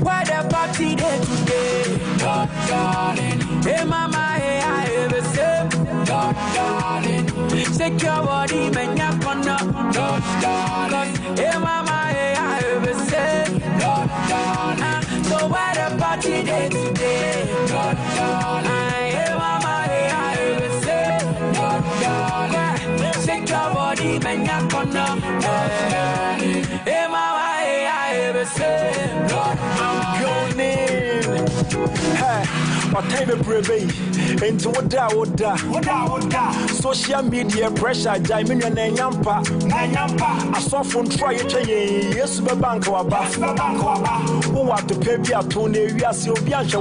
Why the party day today? Darling. Hey mama, hey I ever say, darling. Secure body, man, ya gonna, darling. Hey mama, hey I ever say, darling. So why the party day today? Darling. Hey mama, hey I ever say, darling. Secure body, man, ya gonna, hey mama, hey I ever say. I'm your name. Hey, what time of brave? Into what da. Social media pressure, Jamin and Nanyampa. I saw from try it. Yes, the bank or who want to pay me a tone? We are so bianca.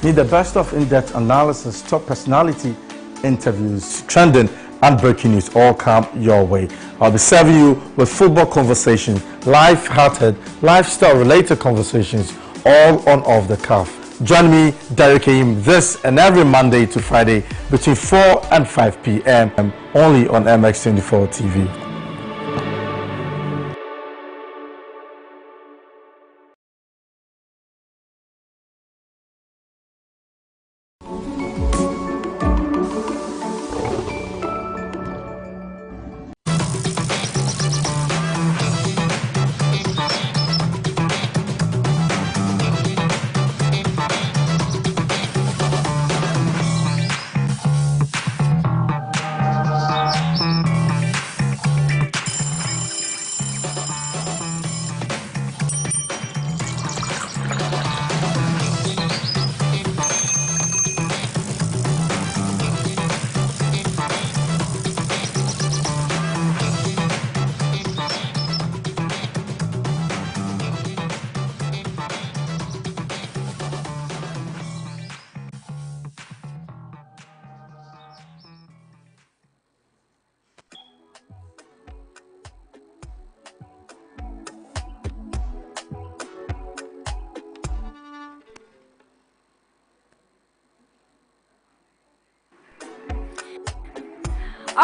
Need the best of in-depth analysis, top personality interviews, trending and breaking news all come your way. I'll be serving you with football conversations, life-hearted, lifestyle-related conversations, all on Off the Cuff. Join me, Derek Aim, this and every Monday to Friday between 4 and 5 p.m. only on MX24 TV.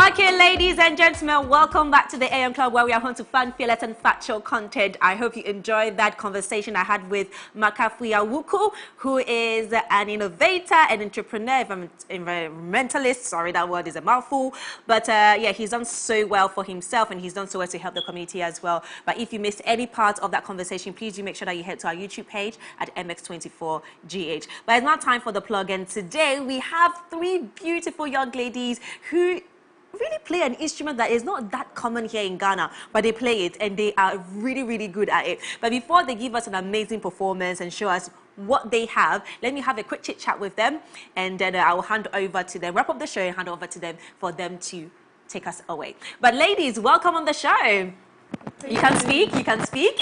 Okay, ladies and gentlemen, welcome back to the AM Club, where we are home to fun, fearless and factual content. I hope you enjoyed that conversation I had with Makafui Awuku, who is an innovator, an entrepreneur, environmentalist. Sorry, that word is a mouthful. But yeah, he's done so well for himself, and he's done so well to help the community as well. But if you missed any part of that conversation, please do make sure that you head to our YouTube page at MX24GH. But it's now time for the plug, and today we have three beautiful young ladies who really play an instrument that is not that common here in Ghana, but they play it and they are really, really good at it. But before they give us an amazing performance and show us what they have, let me have a quick chit chat with them, and then I will hand over to them, wrap up the show and hand over to them for them to take us away. But ladies, welcome on the show. You can speak, you can speak.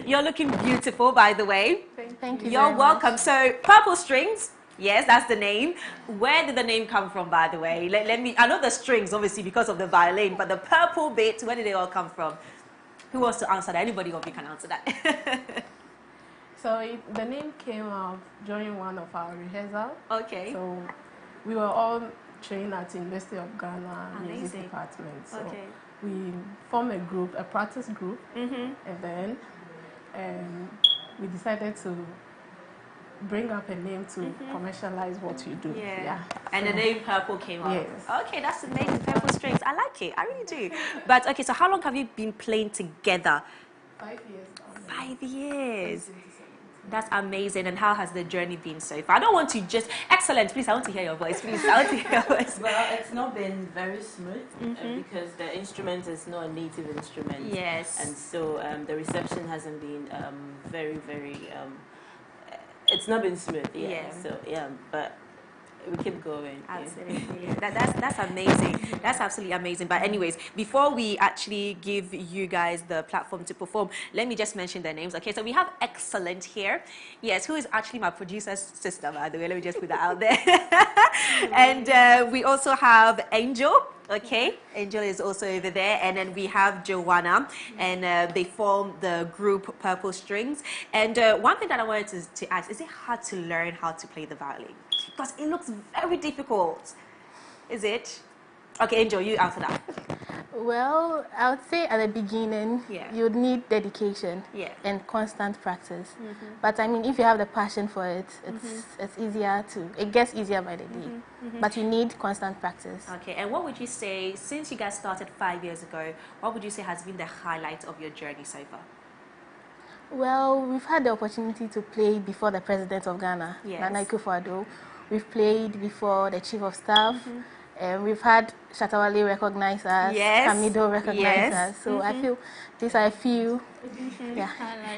You're looking beautiful, by the way. Thank you. You're welcome. So, Purple Strings. Yes, that's the name. Where did the name come from, by the way? Let me, I know the strings, obviously, because of the violin, but the purple bit, where did they all come from? Who wants to answer that? Anybody of you can answer that. So the name came out during one of our rehearsals. Okay. So we were all trained at University of Ghana Amazing. Music Department. So Okay. we formed a group, a practice group, Mm-hmm. and then we decided to bring up a name to commercialize what you do. Yeah. And the name Purple came up. Yes. Okay, that's amazing. Purple Strings. I like it. I really do. But okay, so how long have you been playing together? 5 years. 5 years. That's amazing. And how has the journey been so far? I don't want to just... Excellent. Please, I want to hear your voice. Please, I want to hear your voice. Well, it's not been very smooth because the instrument is not a native instrument. Yes. And so the reception hasn't been very, very It's not been smooth, yeah. So yeah, but we keep going. Absolutely. Yeah. That's amazing. That's absolutely amazing. But anyways, before we actually give you guys the platform to perform, let me just mention their names. Okay, so we have Excellent here. Yes, who is actually my producer's sister, by the way. Let me just put that out there. And we also have Angel. Okay, Angel is also over there, and then we have Joanna, and they form the group Purple Strings. And one thing that I wanted to ask, is it hard to learn how to play the violin? Because it looks very difficult. Is it? Okay, Angel, you answer that. Well, I would say at the beginning, you'd need dedication and constant practice. But I mean, if you have the passion for it, it's easier to, it gets easier by the day. But you need constant practice. Okay, and what would you say, since you guys started 5 years ago, what would you say has been the highlight of your journey so far? Well, we've had the opportunity to play before the President of Ghana, Nana Akufo Addo. We've played before the Chief of Staff. And we've had Shatawale recognize us, Kamido recognize us. So I feel these are a few.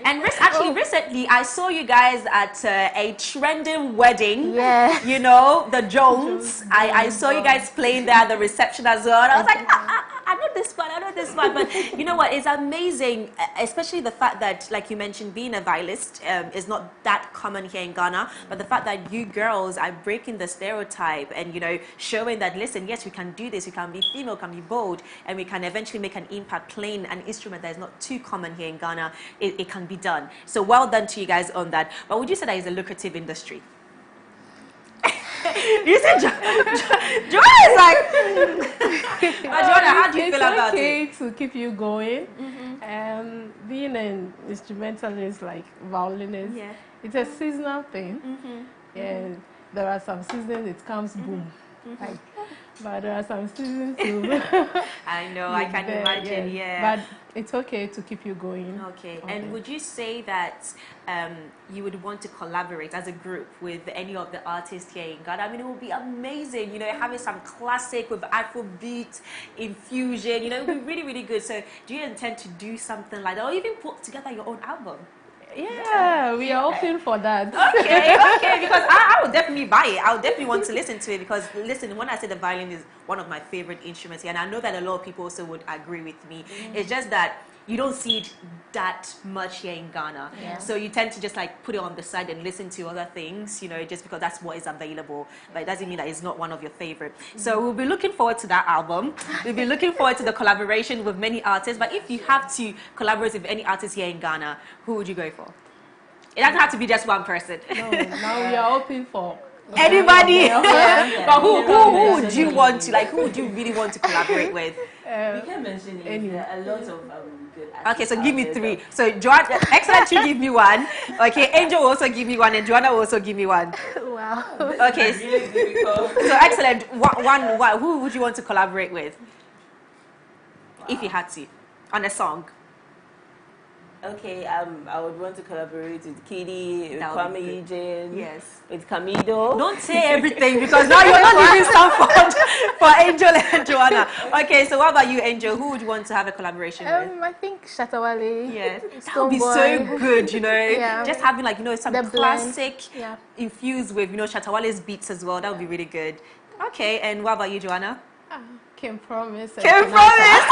And recently, I saw you guys at a trending wedding. Yeah. You know, the Jones. I saw you guys playing there at the reception as well. And I was like, I know this one, I know this one. But you know what? It's amazing, especially the fact that, like you mentioned, being a violist is not that common here in Ghana. But the fact that you girls are breaking the stereotype and, you know, showing that, listen, yes, we can do this. We can be female, can be bold, and we can eventually make an impact playing an instrument that is not too common here in Ghana. It can be done. So well done to you guys on that. But would you say that is a lucrative industry? You said Joanna is like, Joanna, how do you feel about it? It's okay to keep you going. Being an instrumentalist, like violinist, it's a seasonal thing. And there are some seasons it comes boom. Like, but there are some seasons too. I know, I can imagine, But it's okay to keep you going. Okay, and would you say that you would want to collaborate as a group with any of the artists here in Ghana? I mean, it would be amazing, you know, having some classic with Afrobeat infusion, you know, it would be really, really good. So do you intend to do something like that, or even put together your own album? Yeah, we are open for that. Okay, because I would definitely buy it. I would definitely want to listen to it because, listen, when I say the violin is one of my favorite instruments, and I know that a lot of people also would agree with me, it's just that you don't see it that much here in Ghana. So you tend to just like put it on the side and listen to other things, you know, just because that's what is available. But it doesn't mean that it's not one of your favorite. So we'll be looking forward to that album. We'll be looking forward to the collaboration with many artists. But if you have to collaborate with any artist here in Ghana, who would you go for? It doesn't have to be just one person. No, now we are open for anybody. But who would you want to, like, who would you really want to collaborate with? We can mention a lot of good artists. Okay, so give me three. So Joanna, Excellent, you give me one. Okay, Angel will also give me one, and Joanna will also give me one. Wow. Okay. So Excellent. One. Who would you want to collaborate with? If you had to, on a song. Okay, I would want to collaborate with Kidi, with Kwame Eugene, with Kamido. Don't say everything because now you're not leaving Stanford for Angel and Joanna. Okay, so what about you, Angel? Who would you want to have a collaboration with? I think Shatawale. Yes, that would be so good, you know. Just having, like, you know, some classic infused with, you know, Shatawale's beats as well. That would be really good. Okay, and what about you, Joanna? Can promise. Can promise.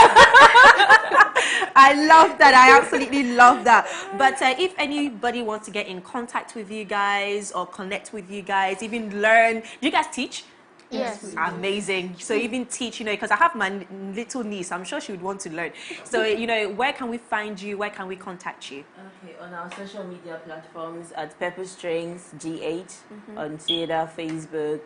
I love that. I absolutely love that. But if anybody wants to get in contact with you guys or connect with you guys, even learn, do you guys teach? Yes. Amazing. So even teach, you know, because I have my little niece, I'm sure she would want to learn. So, you know, where can we find you? Where can we contact you? Okay, on our social media platforms at Pepper Strings GH on Twitter, Facebook,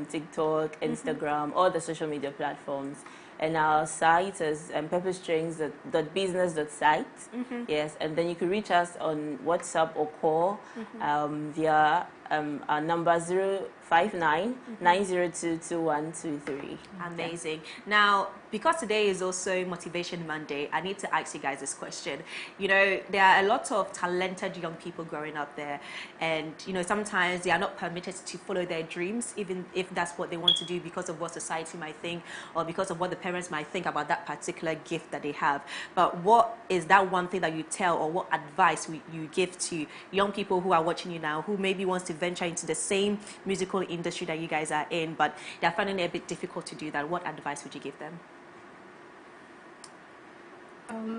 TikTok, Instagram, all the social media platforms. And our site is pepperstrings.business.site. Yes, and then you can reach us on WhatsApp or call via our number 059-902-2123. Amazing. Now, because today is also Motivation Monday, I need to ask you guys this question. You know, there are a lot of talented young people growing up there, and you know, sometimes they are not permitted to follow their dreams, even if that's what they want to do, because of what society might think or because of what the parents might think about that particular gift that they have. But what is that one thing that you tell, or what advice you give to young people who are watching you now, who maybe wants to venture into the same musical industry that you guys are in, but they're finding it a bit difficult to do that? What advice would you give them?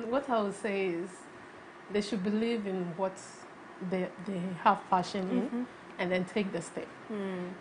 What I would say is they should believe in what they have passion in, and then take the step.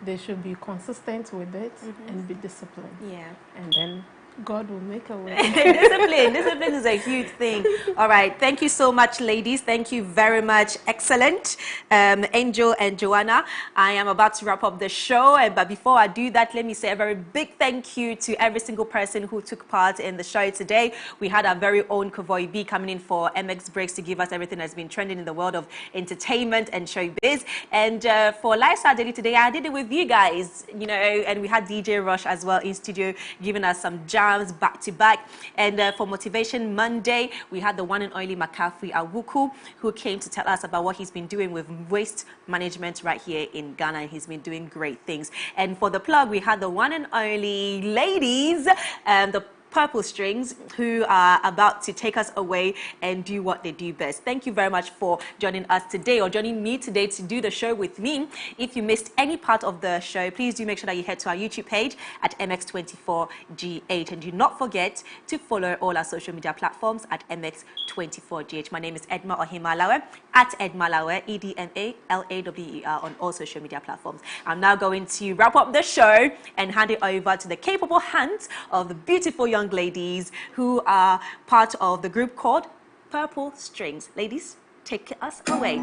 They should be consistent with it and be disciplined. Yeah. And then God will make a way. Discipline is a huge thing. All right. Thank you so much, ladies. Thank you very much. Excellent. Angel and Joanna, I am about to wrap up the show. But before I do that, let me say a very big thank you to every single person who took part in the show today. We had our very own Kavoy B coming in for MX Breaks to give us everything that's been trending in the world of entertainment and showbiz. And for Lifestyle Daily today, I did it with you guys, you know, and we had DJ Rush as well in studio giving us some jams back to back. And for Motivation Monday, we had the one and only Makafui Awuku, who came to tell us about what he's been doing with waste management right here in Ghana, and he's been doing great things. And for the plug, we had the one and only ladies, the Purple Strings, who are about to take us away and do what they do best. Thank you very much for joining us today, or joining me today to do the show with me. If you missed any part of the show, please do make sure that you head to our YouTube page at MX24GH, and do not forget to follow all our social media platforms at MX24GH. My name is Edma Ohimalawe, at Edmalawe, EDMALAWER, on all social media platforms. I'm now going to wrap up the show and hand it over to the capable hands of the beautiful young ladies who are part of the group called Purple Strings. Ladies, take us away.